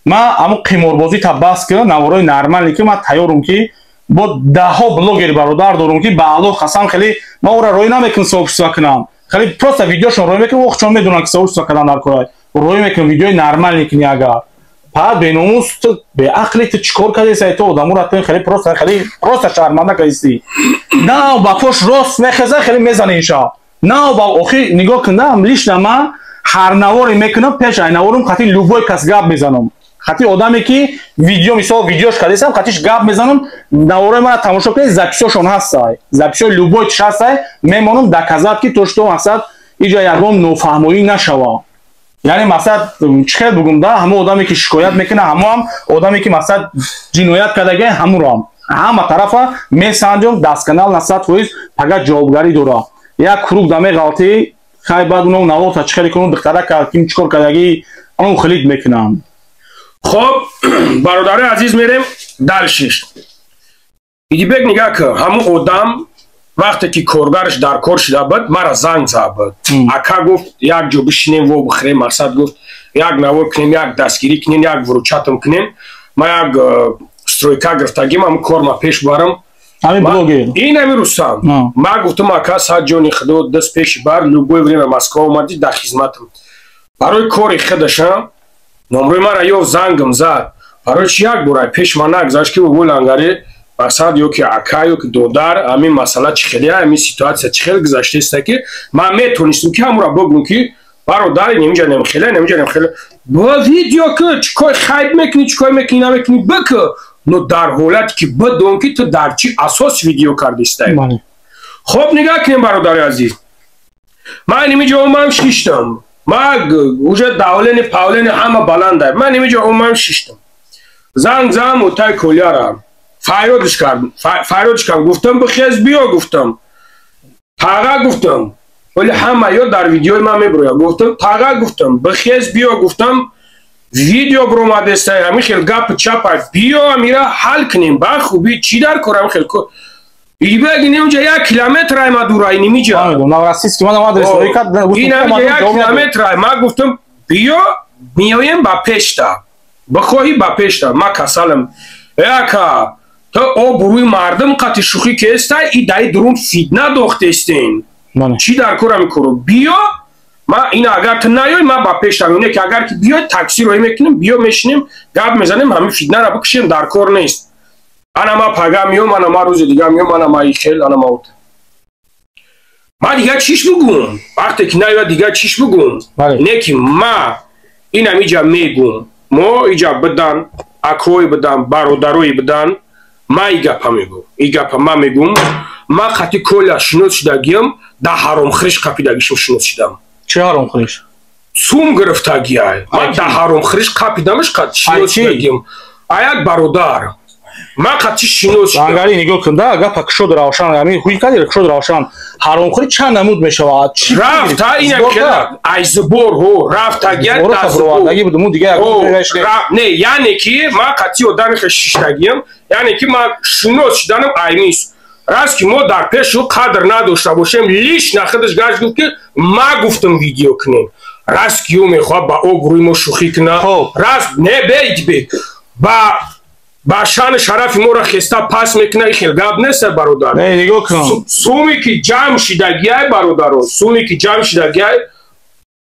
ما اما قماربازی تا بس که نوارای نرمالی که ما تیارم که با 10 بلوگر برادر دارم که به الله قسم خیلی ما اون را روی نمیکنم صحبت کنم خیلی پروسه ویدیوشون روی میکنم وقت چون میدونم که صحبت کردن در کارای روی میکنم ویدیوی نرمال میکنی اگر بعد بیناموس تو به عقل تو چیکار کردی سعی تو آدمو را تو خیلی پروست شرمنده کردی نه با پوش راست نخزه خیلی میزنه اینشا نه با آخی نگاه کندم لیش نما هر نواری میکنم پیش این نوارم خاطی لوبوی کس گاب میزنم خاطی آدمی که ویدیو مثلا ویدیوش کردیسم خاطیش گاب میزنم نوارای من تماشا کنید زکسوشون هستای زکسو لوبوی چش هستای میمونم دکازات که توش تو مقصد اینجا یکم نفهمی نشوا یعنی مثلا چه بگم دا همه آدمی که شکایت میکنه هم آدمی که مثلا جنایت کرده همون رو همه طرفا میسنجم دست کانال نصد فویز فقط جوابگاری داره یک کروک دمه غلطی خیلی بعد اونو نوار تا چخری کنم بختره که کیم چکار کردگی اونو خلید میکنم. خب برادر عزیز میریم در شش ایدی بگ نگاه که همون آدم وقتی که کارگرش در کار شده بود مرا زنگ زد بود اکا گفت یک جو بشینیم و بخریم مقصد گفت یک نوار کنیم یک دستگیری کنیم یک وروچاتم کنیم ما یک استرویکا گرفتگیم هم کار ما پیش برم این همی روستم ما گفتم اکا ساعت جونی خدا دست پیش بر لوگوی بریم مسکو اومدی در خدمتم برای کاری خودشم نمروی مرا یو زنگم زد برای چی یک برای پیش ما نگذاشت که بگو لنگاری مقصد یو که اکا یو که دودار همین مسئله چخیلی همین سیتواسیا چخیل گذاشته است که من میتونستم که همون را بگم که برادر نمیجا نمیخیله با ویدیو که چکای خیب میکنی چکای میکنی نمیکنی بکه نو در حالت که بدون که تو در چی اساس ویدیو کردیسته خب نگاه کنیم برادر عزیز من نمیجا اومم شیشتم من اوجه داولین پاولین همه بلنده من نمیجا اومم شیشتم زنگ زم و تای کولیارم فایرودش کردم گفتم بخیز بیا گفتم تاقا گفتم ولی همه یا در ویدیوی من میبرویم گفتم تاقا گفتم بخیز بیا گفتم ویدیو برومده است همین خیلی گپ چپ بیا میره حل کنیم با خوبی چی در کارم خیلی کو ای بگی اونجا 1 کیلومتر ما دورای نمیجا نوراسیس که من اومد رسوایی کرد این هم 1 کیلومتر ما گفتم بیا میایم با پیشتا بخواهی با پیشتا ما کسالم یکا تو او بروی مردم قطع شوخی که است ای دای درون فیدنه داخته استین چی در کارم میکنم بیا ما این اگر تو نیای ما با پیشتا میونه که اگر که بیای تاکسی روی میکنیم بیا میشینیم گپ میزنیم همین فیدنه را بکشیم در کار نیست انا ما پاگا میام انا ما روز دیگه میام انا ما ایخل انا ما اوت ما دیگه چیش بگم وقتی که نیای دیگه چیش بگم نه که ما این همیجا میگم ما ایجا بدن اکوی بدن برادروی بدن ما ایگپا میگم ایگپا ما میگم ما خطی کلا شنود شدگیم ده حرام خریش قپیدگیشم شنود شدم چه حرام خریش؟ سوم گرفتگی های ما ده حرام خریش قپیدمش قد شنود شدگیم آیک برادر ما قطعی شنود شدم انگاری نگاه کنده اگه پاکشو در آوشان همین خوی کدی کشو در آوشان حرام خوری چند نمود میشود رفت تا اینم که ایزبور هو رفت تا گیت دستبور نه یعنی که ما قطعی آدم ششتگیم یعنی که ما شنود شدنم ایمیست راست که ما در پیشو قدر نداشته باشیم لیش نخدش گرش گفت که ما گفتم ویدیو کنیم راست که او میخواه با او گروی ما شوخی کنه راست نه بید با شان شرف ما را خسته پاس میکنه خیلی گاب نیست برادر نه نگاه کن سومی که جمع شدگی های برادر سومی که جمع شدگی های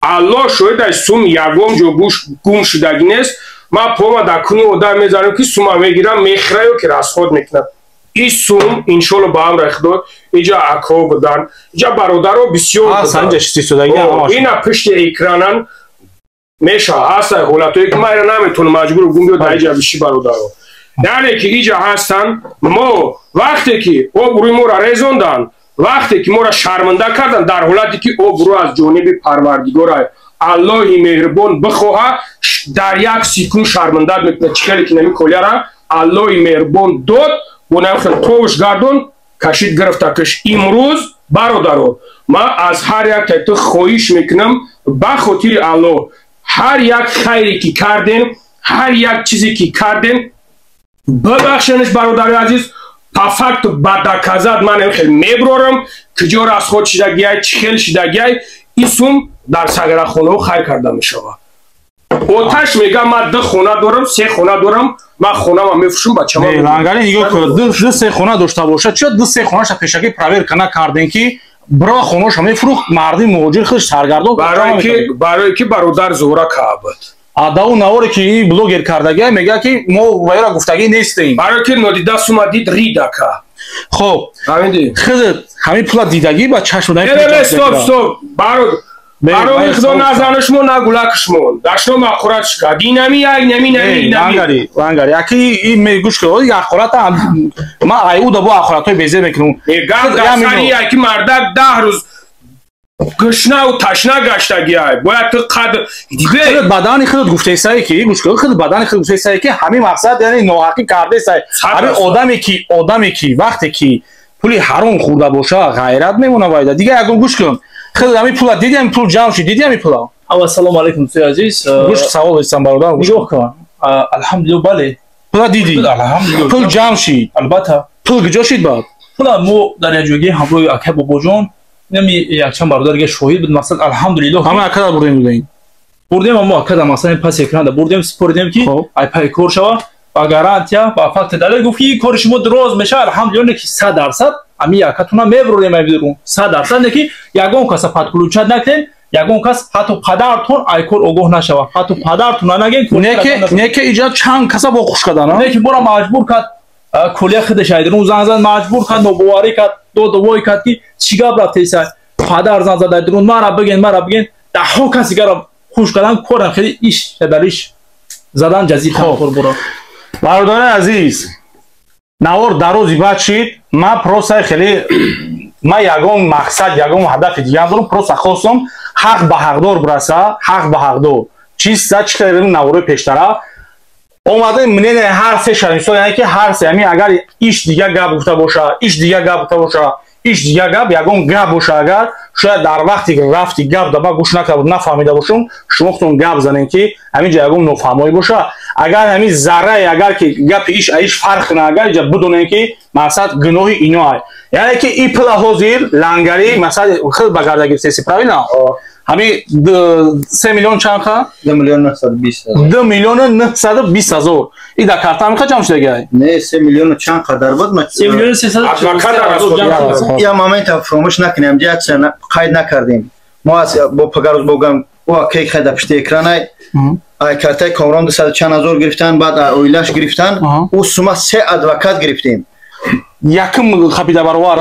الله شاید از سوم یگم جو گم شدگی نیست ما پاما در کنی آدم میزنم که سوم میگیرم میخره و که راست خود میکنه این سوم انشالله با هم رخدار اینجا اکا بدن اینجا برادر رو بسیار بدن این پشت اکرانن میشه هست حالتایی که ما را نمیتونم مجبور گم بیاد در اینجا بشی برادر رو یعنی که اینجا هستن ما وقتی که او بروی ما را رزوندن وقتی که ما را شرمنده کردن در حالتی که او برو از جانب پروردگار الله مهربان بخواه در یک سکون شرمنده میکنه چکلی که نمی کلیه را الله مهربان داد و نمیخواه توش گردون کشید گرفته کش امروز برادرو ما از هر یک تایتو خواهش میکنم بخاطر الله هر یک خیری که کردین هر یک چیزی که کردین ببخشنش برادر عزیز پافکت بدکازد من خیلی میبرارم که جور از خود شدگی های چخیل شدگی های ایسوم در سگره خونه و خیر کرده می شود اوتش میگم من 2 خونه دارم 3 خونه دارم من خونه ما میفروشم بچه ما لنگری نگاه که 2 3 خونه داشته باشه چرا 2 3 خونه شا پیشکی پراویر کنه کردین که برا خونه شما میفروخت مردی موجود خودش سرگردان برای که برادر زورا کعبت адау наворе ки блогер кардагӣ мегӯяд ки мо вайро гуфтагӣ нестем барои ки нодида сума дид ридака хоб хизит ҳамин пула дидагӣ ба чашм стоп барои худо назану шумо на гулак шумо дашно мақурат шука динами як нами вангари яки и мегӯш ки ақурат ма айуда бо ақуратҳои безе мекунам гасари яки мардак 10 рӯз гушнау ташна гаштагиай бояд ту қад худат бадани худат гуфтесае ки гӯш кун худат бадани худат гуфтесае ки ҳамин мақсад яъне ноҳақӣ кардесае ҳамин одаме ки вақте ки пули ҳаром хӯрда боша ғайрат мемона вайда дига ягон гӯш кун худат ҳамин пула диди ҳамин пул ҷамъ шуд диди ҳамин пула ассалому алайкум дӯстои азиз гӯш савол доштам бародар нигоҳ кун алҳамдулилла бале пула диди пул ҷамъ шид албатта пул куҷо шид баъд пула мо дар якҷоягӣ ҳамроҳи ака бобоҷон нами якчанд бародарга шоҳид буд мақсад алҳамдулилло ҳама акада бурдем будаин бурдем мо акада масалан пас экранда бурдем споридем ки ай пай кор шава ба гарантия ба факти далел гуфт ки кори шумо дуроз меша алҳамдулилла не ки 100% ами якатуна мебурем ай бидурун 100% не ки ягон каса падкулучат накунед ягон кас ҳатто падартон ай кор огоҳ нашава ҳатто падартон наген не ки иҷа чанд каса бо хуш кадан не ки бора маҷбур кад колия хидаш айдирун зан зад маҷбур кад нобоварӣ кад додовой кад ки чӣ гап рафтеса падар зан зад айдирун мара биген даҳҳо каси гарам хуш кадан корам хеле иш дар иш задан ҷазир кор бора бародари азиз навор дарози баъд шид ма просто хеле ма ягон мақсад ягон ҳадафи дигаам дорам просто хостам ҳақ ба ҳақдор бираса ҳақ ба ҳақдор чиста чӣ кардем наворои пештара омадаи мнение ҳар се шарисо яъне ки ҳар се ами агар иш дига гап гуфта боша иш дига гап гуфта боша иш дига гап ягон гап боша агар шояд дар вақти рафти гап даба гӯш накард нафаҳмида бошум шумо худтон гап занем ки ҳамин ҷа ягон нофаҳмоӣ боша агар ҳамин заррае агар ки гапи иш аиш фарқ кунад агар иҷа бидонем ки мақсад гуноҳи иноай яъне ки и пула ҳозир лангари мақсад хел ба гарда гирифтеси правильно ҳамин 3 миллион чанқа 2 миллион 920 2 миллион 920 ҳазор и дар карта ҳамин қаҷам шудагиай не 3 миллион чанқа дар буд 3 миллион 300 я момента фромӯш накунем ҷа қайд накардем мо аз бо пагарӯз богам о ки қайда пишти экранай ай картаи комрон 200 чанд ҳазор гирифтан баъд оилаш гирифтан ӯ сума 3 адвокат гирифтем якм хапида баровар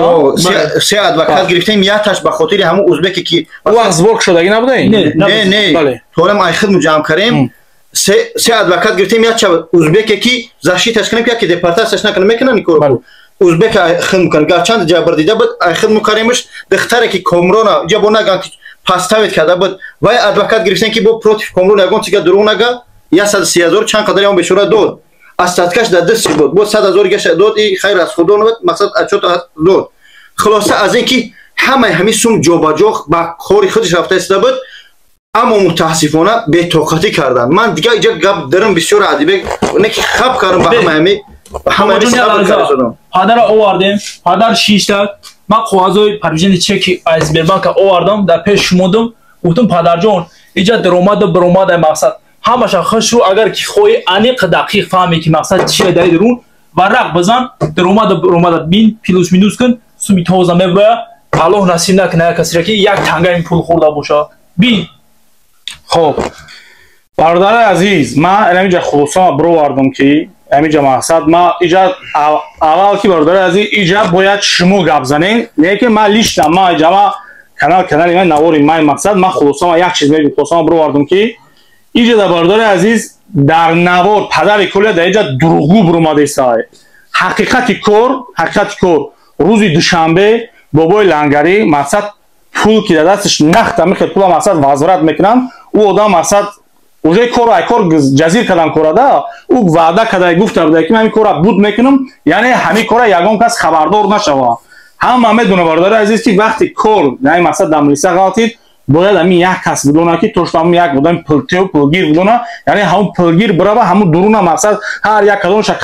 се адвокат гирифтем якаш ба хотири ҳамун ӯзбеке ки вақт зборк шудагӣ набудаин не торем ай хидму ҷамъ кардем се адвокат гирифтем якча ӯзбеке ки защиташ кунем яке депортасияш накунем мекунани кор ӯзбек ай хидму кунем гарчанд ҷабр дида буд ай хидму кардемш духтаре ки комрона ҷа бо наган паставет карда буд вай адвокат гирифтем ки бо против комрон ягон чига дуруғ нага 130 000 чанд қадар он бешора дод астаткаш дар дасти буд бо 100 000 гашта дод и хайр аз худо набуд мақсад отчёт дод хулоса аз ин ки ҳамаи ҳамин сум ҷобаҷо ба кори худаш рафта истода буд аммо мутаассифона бетоқатӣ кардан ман дига иҷа гап дарам бисёр адибек не ки хаб кардам ба ҳамаи сабр кардам падара овардем падар шиштак ман қоғазои парвижини чеки аз Сбербанка овардам дар пеш шумодам гуфтам падарҷон иҷа даромаду биромадай мақсад ҳамаша хушу агар ки хоҳӣ аниқ дақиқ фаҳме ки мақсад чия даи дурун варақ бизан даромаду биромада бин плюс минус кун суми тоза мебурая аллоҳ насиб накуна як касира ки як танга ин пул хӯрда боша бин хоб бародари азиз ман ҳаминҷа хулосама бировардам ки ҳаминҷа мақсад ма иҷа аввал ки бародари азиз иҷа бояд шумо гап занем не ки ман лиштам ма иҷа ма канали ман навори май мақсад ман хулосама як чиз мегӯям хулосама бировардам ки иҷа да бародари азиз дар навор падари кулия да иҷа дурӯғгӯ биромадесай ҳақиқати кор рӯзи душанбе бобои лангарӣ мақсад пул ки дар дасташ нахта мехед пула мақсад возврат мекунам ӯ одам мақсад уже кор ҷазир кадан корада ӯ ваъда кадай гуфта буда ки ман ин кора буд мекунам яъне ҳамин кора ягон кас хабардор нашава ҳама медона бародари азиз ки вақти кор яъне мақсад дар милиса ғалтид бояд ҳамин як кас бидона ки то ҳамин як одами пулгир бидона яъне ҳамун пулгир бирава ҳамун дуруна мақсад ҳар як кадомаша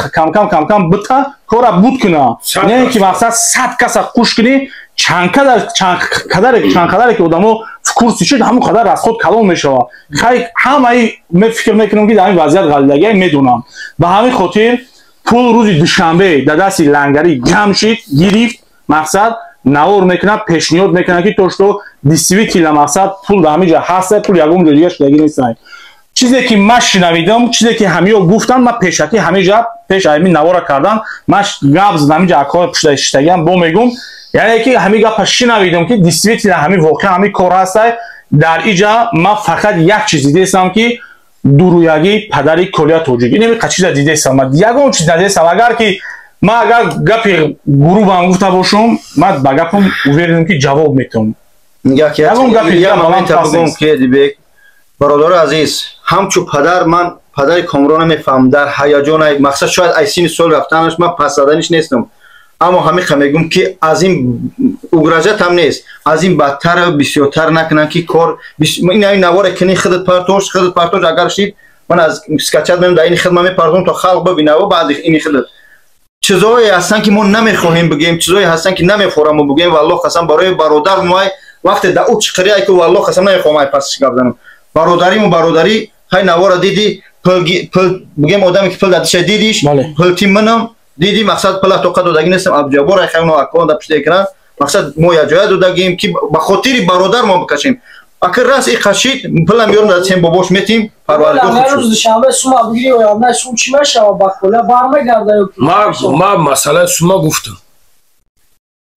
камкам бита кора буд куна не ки мақсад 100 каса хуш кунӣ чанд қадаре ки одамо курси шуд ҳамун қадар расход калон мешава ҳамаи фикр мекунам ки дар ҳамин вазъият ғалидагия медонам ба ҳамин хотир пул рӯзи душанбе дар дасти лангарӣ ҷамъ шид гирифт мақсад навор мекунад пешниҳод мекунад ки то што действительно мақсад пул дар ҳамин ҷа ҳаста пул ягон ҷо дига шудагӣ нестай چیزی که من شنیدم چیزی که همه گفتن من پیشکی همه جا پیش همین نوار کردن من گپ زدم اینجا کار پشت اشتگیم با میگم یعنی که همه گپ شنیدم که دیسویت همه واقعا همه کار هست در اینجا من فقط یک چیز دیدم که دورویگی پدری کلیه توجیگی نمی چیز دیدم من یگان چیز دیدم اگر که من اگر گپ گروه هم گفته باشم من با گپم اووردم که جواب میتونم یک момент بگم که دیگه برادر عزیز همچو پدر من پدر کامران میفهم در هیجان مقصد شاید ایسین سال رفتنش من پس دادنش نیستم اما همین میگم که از این اوگرازت هم نیست از این بدتر بسیارتر نکنن که کار این نوار کنی خودت پرتوش اگر شید من از اسکچت میام در این خدمت میپردم تا خلق ببینه و بعد این خودت چیزایی هستن که ما نمیخواهیم بگیم چیزایی هستن که نمیخورم بگیم والله قسم برای برادر ما وقت در او چقریه که والله قسم نمیخوام پس گپ بزنم برادری های نوار دیدی بگیم آدمی که پل دادش دیدیش پل تیم منم دیدی مقصد پل تو قد دادگی نیستم ابجابور خیلی اکوان در پشت اکران مقصد ما یا جای دادگیم که به خاطر برادر ما بکشیم اگر راست این خشید پل میارم در تیم باباش میتیم پروردگار خود شد روز شنبه سوما بگیری و یا نه سوم چی میشه و بخوله برمیگرده ما مسئله سوما گفتم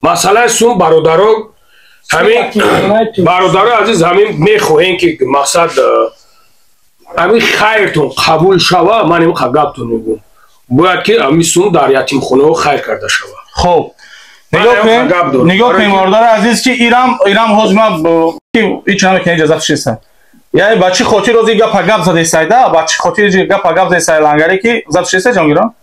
مسئله سوم برادرها همین برادر عزیز همین میخواهیم که مقصد همین خیرتون قبول شوه من این گپتون میگم باید که همین سوم در یتیم خونه خیر کرده شوه خب نگاه کنیم برادر عزیز که ایران حجمه که هیچ همه که اجازه شیستن یعنی بچه خاطر روزی گپ زده سایده بچه خاطر گپ زده سایده لنگره که زده شیسته جانگیران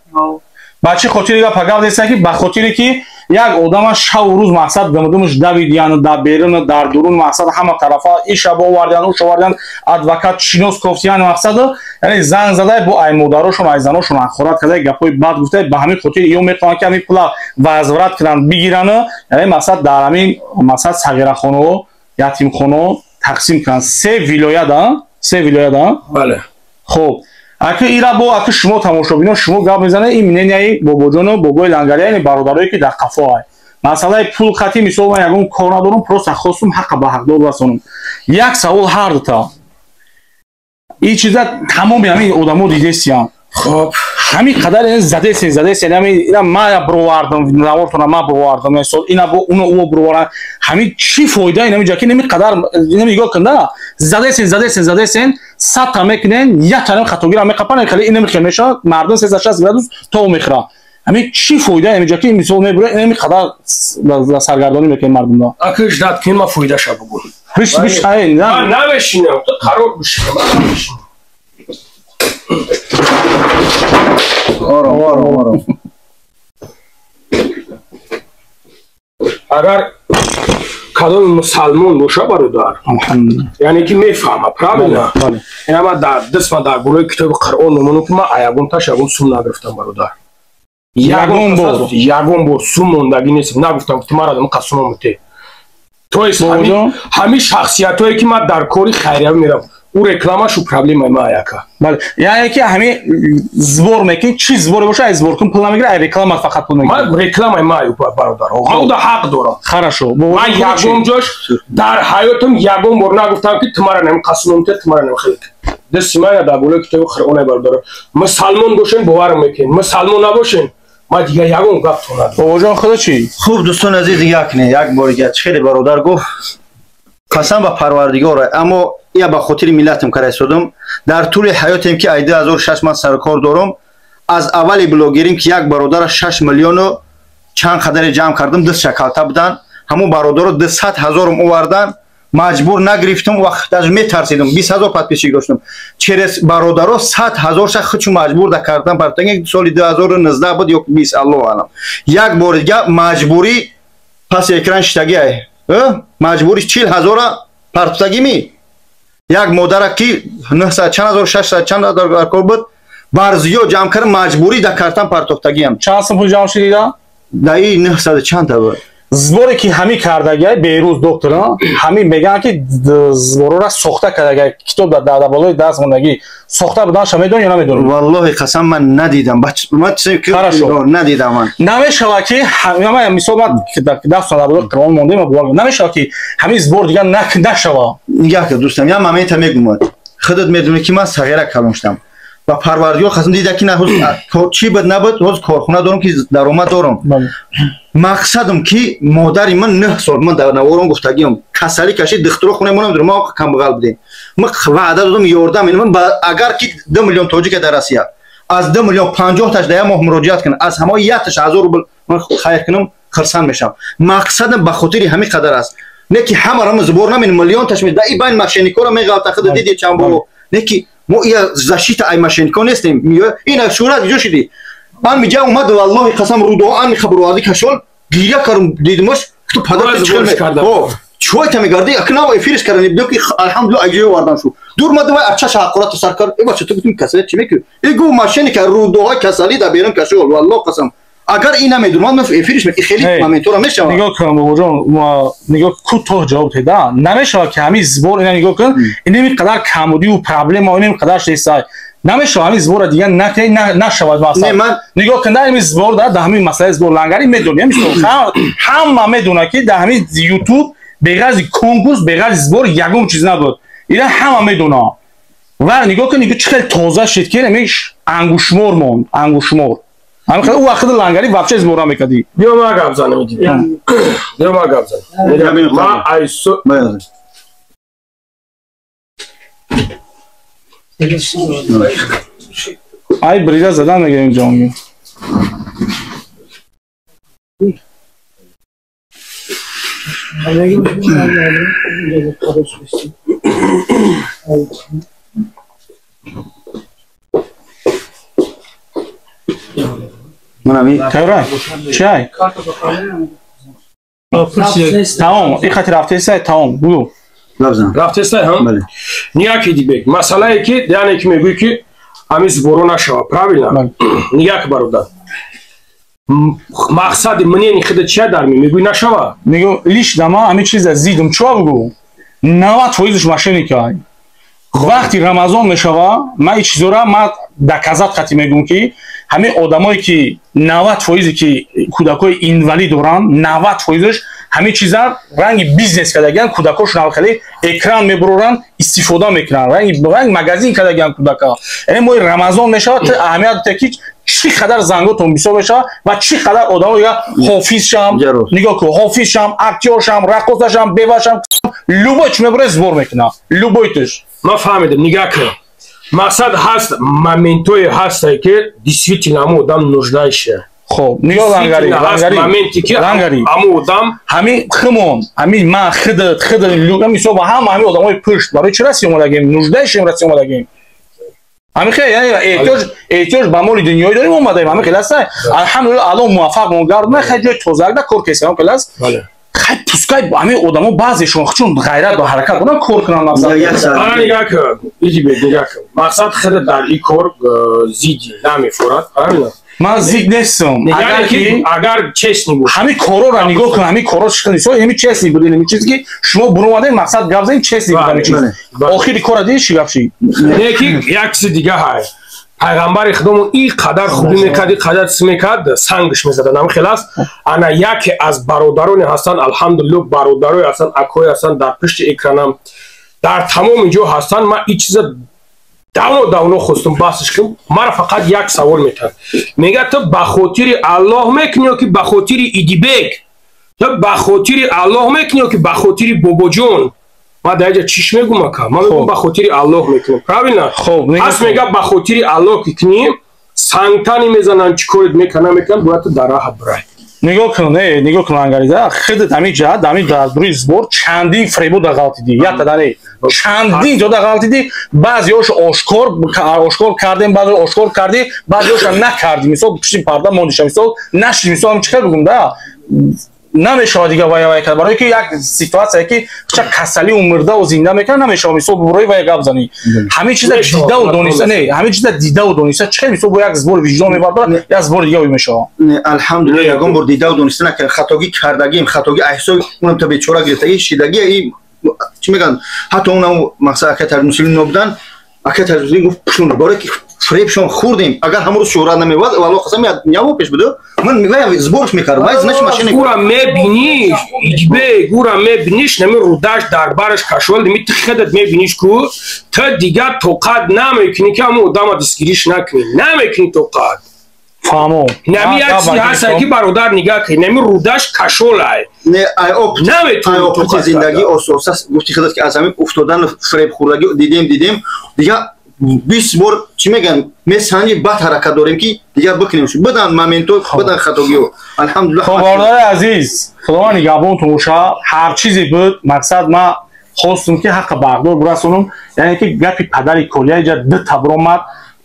بچه خاطر گپ زده سایده که بخاطری که یک آدم شب و روز مقصد دمدمش دویدیان در بیرون در درون مقصد همه طرفا این شب آوردن و شواردن ادوکات چینوس کوفتیان مقصد یعنی زنگ زده با ای مادراشون ای زناشون اخورات کرده گپای بد گفته به همین خاطر یو میخوان که همین پولا وزارت کنن بگیرن یعنی مقصد در همین مقصد صغیره خانه و یتیم خانه تقسیم کنن سه ولایت بله خب اگه ایرا با اگه شما تماشا بینید شما گپ میزنه این منیای بابا جان و بابای لنگری یعنی برادرایی که در قفا مثلا پول خاطی مثلا من یگون کار ندارم پروسه خواستم حق به حق داد واسونم یک سوال هر تا این چیزا تمام همین آدمو دیدیسیان خب همین قدر زده همین ما برواردم نوارتون ما برواردم مثلا اینا با اون بروارن همین چی فایده اینا میگه که نمی قدر نمیگه کنده زده سن 100 تا میکنن یک تا خطوگیر هم میقپن خیلی این نمیخه میشه مردم 360 گرادوس تو میخره همین چی فایده میگه که مثلا میبره نمی قدر سرگردانی میکنه مردم ها اکش داد که ما فایده شو بگو بیش خیلی نه نمیشینم تو قرار بشینم آرام اگر کدام مسلمان باشه برادر یعنی که میفهمه правильно اینا ما در دست ما در گروه کتاب قرآن نمونو که ما ایگون تاش ایگون سوم نگرفتم برادر یگون بار سوم موندگی نیستم نگفتم که ما را دم قسم میته تو همین شخصیت هایی که ما در کاری خیریه میرم او رکلامش و پرابلم ما یکا بله یعنی که همین زبور میکنی چی زبور باشه از زبور کن پول نمیگیره رکلام فقط پول میگیره من رکلام ما برادر خود حق داره خراشو من یگم جوش در حیاتم یگم بار نگفتم که تمارا نمی قسمم ته تمارا نمی خلق دست من در گوله کتاب قرآن برادر مسلمان باشین باور میکنین مسلمان نباشین ما دیگه یگم گفت ندارم بابا جان خدا چی خوب دوستان عزیز یک بار دیگه خیلی برادر گفت قسم به پروردگار اما یا به خاطر ملتم کار استادم در طول حیاتم که 2006 من سرکار دارم از اول بلاگریم که یک برادر 6 میلیون و چند خدر جمع کردم دست شکلته بودن همون برادر 200,000 آوردن مجبور نگرفتم وقت از میترسیدم 20,000 پادپیشی داشتم چرس برادرها 100,000 شخص خودشون مجبور کردن برای سال 2019 بود یا 20 الله اعلم یک بار دیگه مجبوری پس اکران شتگی مجبوری 40,000 پرتگی می یک مادر که 900 چند هزار 600 چند هزار کار بود برزیو جمع کرد مجبوری در کارتن پرتگی هم چند سال پول جمع شدیدا دایی 900 چند تا بود زبوری که همین کردگی بیروز دکترا همین میگن که زبور را سوخته کردگی کتاب در بالای دست موندگی سوخته بودن شما میدونی یا نمیدونی والله قسم من ندیدم من چیزی که ندیدم من نمیشه که همین مثلا من دست در بالای قرآن مونده ما نمیشه که همین زبور دیگه نشوا نگاه که دوستم یا من میگم خودت میدونی که من صغیره کلان شدم و پروردگار خواستم دیده که نه چی بود نبود روز کارخونه دارم که درآمد دارم مقصدم که مادری من 9 سال من در نوارم گفتگیم کسری کشید دختر خونه منم در ما کم بغل بودیم من وعده دادم یاردم من اگر که 2 میلیون توجیه که در روسیه از 2 میلیون 50 تاش در ماه مراجعت کنم از همه یتش 1000 روبل من خیر کنم خرسان میشم مقصدم به خاطر همین قدر است نه که همه را زبور نمین میلیون تاش میده این بین ماشینیکو را میگه تاخذ دیدی چند بو نه که ما یا زشیت ای ماشینیکو نیستیم این شورا جو شدی من میگم اومد والله قسم رو دو ان خبروازی کشول گیریا کردم دیدمش تو پدر زبور چوی تا میگردی اکناو افیرش کردن بدو که الحمدلله اگه واردن شو دور مده و اچا شاقرات سرکار ای باشه تو گفتم کسری چی میگی ایگو ماشینی که رو دو کسالی دا بیرون کشول والله قسم اگر اینا میدونم من افیرش میگی خیلی مومنتورا میشه نگاه کن بابا نگاه کوتاه جواب بده نمیشه که همین زبور اینا نگاه کن این میقدر کمودی و پرابلم و این میقدر شیسای نمیشه همین زبور دیگه نشود مثلا نگاه کن همین زبور در همین مسئله زبور لنگری میدونیم همه میدونه که در همین یوتیوب بغیر کنگوز بغیر زبور یگم چیز نبود اینا همه میدونه و نگاه کن نگاه چقدر تازه شد که نمیش انگوشمور مون انگوشمور همین خیلی او وقت لنگری واپس زبور هم میکردی بیا ما گپ زنم بیا ما گپ زنم ما ایسو ای بریزه زدن میگه اینجا اونگی منم تورا چای تمام این خاطر رفته سه تمام بگو رفته سه هم نیاکی دیگه مسئله که یعنی که میگویی که همین زبورو نشوه правильно نیاک برادر مقصد منی این خود چیه در میگوی نشوه میگو لیش دما همین چیز زیدم چوا بگو 90% ماشینی که وقتی رمضان میشوه من این چیزا را من دکازات خاطی میگم که همه آدمایی که 90% که کودکای اینوالید دارن 90%ش همه چیزا رنگ بیزنس کردگان کودکاشون خیلی اکران میبرن استفاده میکنن رنگ مغازین کردگان کودکا یعنی ما رمضان میشه اهمیت تکی چی قدر زنگاتون بیسو بشه و چی قدر آدم یا حافظ شم نگاه که حافظ شم اکتور شم رقاص شم بیوه شم لوبوچ میبره زبور میکنه لوبویتش ما فهمیدم نگاه که مقصد هست مومنتوی هست که دیسیتین همه آدم نجدهشه خب نگاه لنگری همه آدم همین خمون همین من خدت لوگم میسو با همه آدم های پشت برای چه رسی اومدگیم نجدهشیم رسی اومدگیم همین خیلی یعنی احتیاج به مال دنیایی داریم اومدیم همین خیلی هست الحمدلله الان موفق مونگرد من خیلی جای توزک ده کور کسی هم خیلی هست خیلی پوسکای همین آدم ها بعضیشون چون غیرت و حرکت کنن کور کنن مثلا نگاه که ایجی بید نگاه که مقصد خیلی در این کور زیدی نمیفورد من زید نیستم اگر چشنی بود همین کارا را نگاه کن همین کارا چیکار نیست همین چشنی بود این چیزی که شما برو اومدین مقصد گپ زدین چشنی بود همین چیز آخری کار دیگه چی گپ شی یکی یک چیز دیگه های پیغمبر خودمون این قدر خوبی میکرد قدر میکرد سنگش میزدن هم خلاص انا یکی از برادران هستن الحمدلله برادرای هستن اکوی هستن در پشت اکرانم در تمام اینجا هستن من این چیز داونو خواستم بحثش کنم مرا فقط یک سوال میتن میگه تو بخاطر الله میکنی که بخاطر ایدیبک تو بخاطر الله میکنی که بخاطر بابا جون ما در اینجا چیش میگم که ما میگم بخاطر الله میکنم правильно خب پس میگه بخاطر الله که کنیم سنگتانی میزنن چیکارت میکنن باید تو در راه برای نگاه کن انگریزه خودت همین جهت همین درباره زبور چندین فریبو در غلطی دی یا تدانی چندین جا در غلطی دی بعضیاش آشکار کردیم بعضی آشکار کردی بعضیاش نکردی مثلا پیش پرده موندیش مثلا نشی مثلا هم چیکار بگم ده نمیشه دیگه وای کرد برای که یک سیتواسیه که چه کسلی و مرده و زنده میکنه نمیشه مثلا برای وای گپ زنی همه چیز دیده و دونیسته نه همه چیز دیده و دونیسته چه مثلا با یک زبور وجدان میبره یا زبور دیگه میشه الحمدلله یگان بر دیده و دونیسته نکرد خطاگی کردگیم خطاگی احساس اونم تا بیچاره گرفتگی شیدگی این چی میگن حتی اونم مثلا که ترمسلی نبودن اکه ترمسلی گفت پشون برای که фребшон хурдем агар ҳамрӯз шӯҳрат намевад валло қасам яво пеш буду ман сборш мекардам ай значи машина гура мебиниш иҷбе гура мебиниш нами рудаш дар бараш кашвал ми тихедат мебиниш ку та дигар тоқат намекунӣ ки ҳамун одама дистгириш накунӣ намекунӣ тоқат фаҳмо нами як чизе ҳаста ки бародар нигаҳ кунӣ нами рудаш кашолай наметуни опити зиндагӣ ососас гуфти худат ки аз ҳамин уфтодан фребхӯрдагӣ дидем дига 20 бор чӣ мегӯям месанҷи бад ҳаракат дорем ки дигар бикунем бидан моменто бидан хатогиҳо алҳамдулилла бардори азиз худованд нигаҳбон томоша ҳар чизе буд мақсад ма хостум ки ҳаққи бардор бурасонум яъне ки гапи падари колия иҷа дита буромад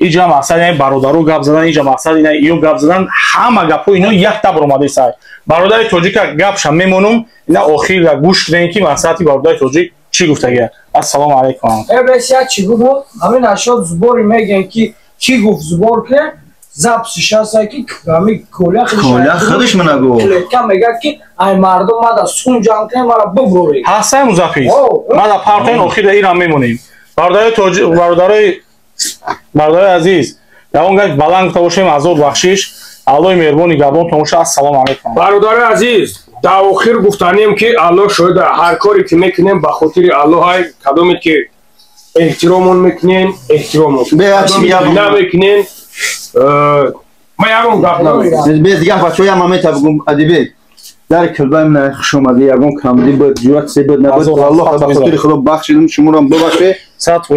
иҷа мақсад яъне бародару гап задан иҷа мақсад ина ё гап задан ҳама гапҳо ино якта буромади сай бародари тоҷика гапша мемонум ина охира гӯш кунем ки мақсади бародари тоҷик чӣ гуфтагия ассалому алайкум бесия чӣ гуфт ҳамин ашёт зубори мегӯем ки чӣ гуфт зубор ке запсиш ҳаста ки ҳамин коля худиш манагӯ клетка мегӯяд ки ай мардум мада сум ҷамъ кунем мара бубурӣ ҳастаи музаффис мада партоин охира ирам мемонем бародари тоҷик бародари азиз ягон гап баланд гуфта бошем азор бахшиш аллои меҳрубон нигаҳбон томоша ассалому алайкум бародари азиз дар охир гуфтанем ки алло шоида ҳар коре ки мекунем ба хотири аллоҳай кадомет ки эҳтиромон мекунем эҳтиромон намекунем ма ягон гап дигар бачаҳоям мамета бигум адибек дар килбаи мина хушомадӣ ягон камдӣ буд ҷуръатсе буд набуд аллоҳ ба хотири худо бахшидум шуморам бубахше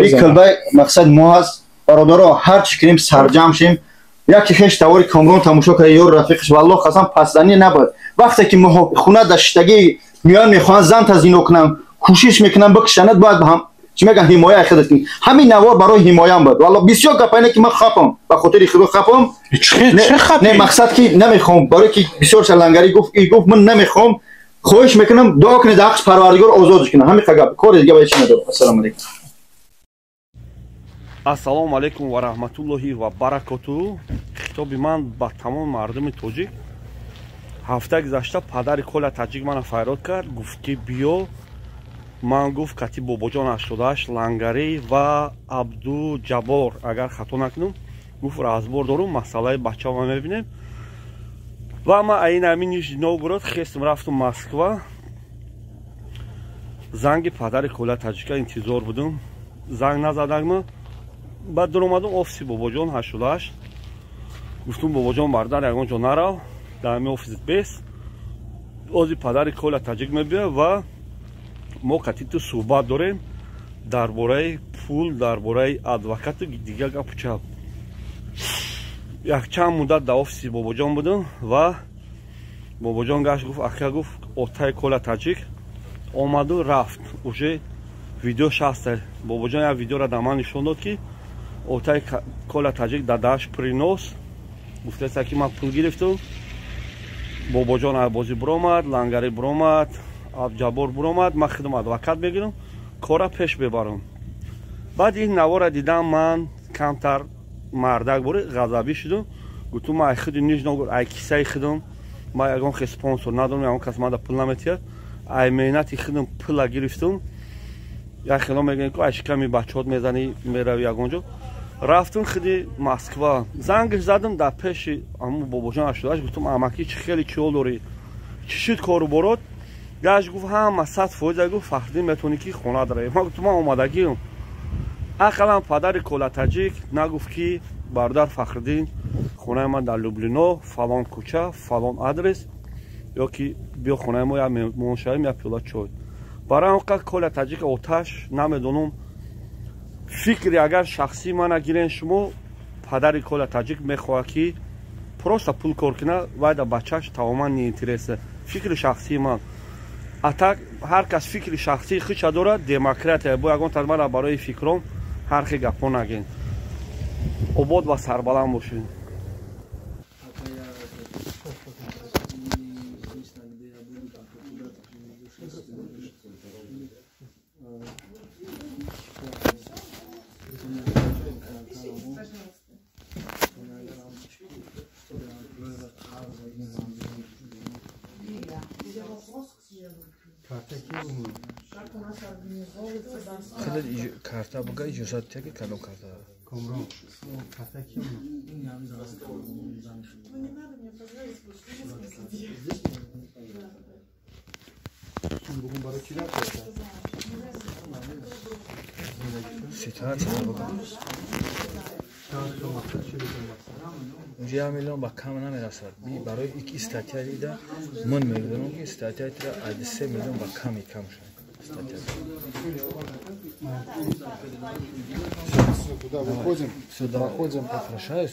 ин килбаи мақсад мо ҳаст бародаро ҳар чӣ кунем сарҷамъ шем яке хеш тавори камрон тамошо кард ёр рафиқаш валлоҳ қасам пасданӣ набуд вақте ки хона даштагӣ миён мехоҳанд занта зино кунам кӯшиш мекунам бикушанад бояд чӣ мегӯям ҳимоя худат кунӣ ҳамин навор барои ҳимоям буд валло бисёр гапайне ки ман хапам ба хотири худо хапам не мақсад ки намехоҳам барое ки бисёрша лангарӣ гуфт ман намехоҳам хоҳиш мекунам дуо кунед ҳаққи парвардигор озодш кунам ҳамин гап кори дига ба чӣ надорам ассалому алайкум ассалому алайкум ва раҳматуллоҳи ва баракотуҳу хитоби ман ба тамоми мардуми тоҷик ҳафта гузашта падари кола таҷик мана файрод кард гуфт ки биё ман гуфт кати бобоҷон 88 лангарӣ ва абду ҷабор агар хато накунам гуфт разбор дорум масъалаи бачаама мебинем ва ма айни ҳамин Нижний Новгород хестм рафтум Москва занги падари кола таҷика интизор будум занг назадагма баъд дуромадам офиси бобоҷон 88 гуфтум бобоҷон бардар ягон ҷо нарав дар ҳамин офисит бес ози падари кола таҷик мебиёд ва мо катиту суҳбат дорем дар бораи пул дар бораи адвокату дигар гапу чап якчанд муддат дар офиси бобоҷон будам ва бобоҷон гашт гуфт ака гуфт отаи кола таҷик омаду рафт уже видеош ҳаста бобоҷон як видеора дар ман нишон дод ки отаи кола таҷик дадааш принос гуфтааст ки ман пул гирифтам бобоҷон айбозӣ буромад лангарӣ буромад абҷабор буромад ман худам адвокат мегирам кора пеш бебарам баъд ин навора дидам ман камтар мардак бори ғазабӣ шудам гуфтам ман ай худи Нижний Новгород ай кисаи худам ман ягон хе спонсор надорам ягон кас мада пул наметиҳад ай меҳнати худам пула гирифтам як хело мегӯем ки ай шиками бачаҳот мезанӣ мерави ягон ҷо рафтум худи Москва зангиш задам дар пеши ҳамун бобоҷон ашудаш гуфтам амаки чӣ хеле чиҳол дорӣ чӣ шуд коруборот гаш гуфт ҳама 100% гуфт фаҳридин метавонӣ ки хона дараи ман гуфтам ман омадагиам ақалан падари кола таҷик нагуфт ки бародар Фахриддин хонаи ман дар Люблино фалон кӯча фалон адрес ё ки биё хонаи мо як меҳмон шавем як пиёла чой барои ҳамон кола таҷик оташ намедонам фикри агар шахсии мана гирен шумо падари кола таҷик мехоҳад ки просто пул кор кунад вай да бачааш тамоман неинтересе фикри шахсии ман атак ҳар кас фикри шахсии худша дорад демократия бо ягон тазмана барои фикрам ҳар хел гапҳо нагӯем обод ва сарбаланд бошед карта бага иҷозат тяги кадом карта Komron. Kataki mi? Bugün barı kiler koyacağız. Situatsiya bakın. Unja milyon bak kam namerasad. Bir baroy iki statiyayı da mun meydunum ki statiyayı da adise milyon bak kam ikam şay. Statiyayı. Сюда выходим. Сюда выходим. Попрощаюсь.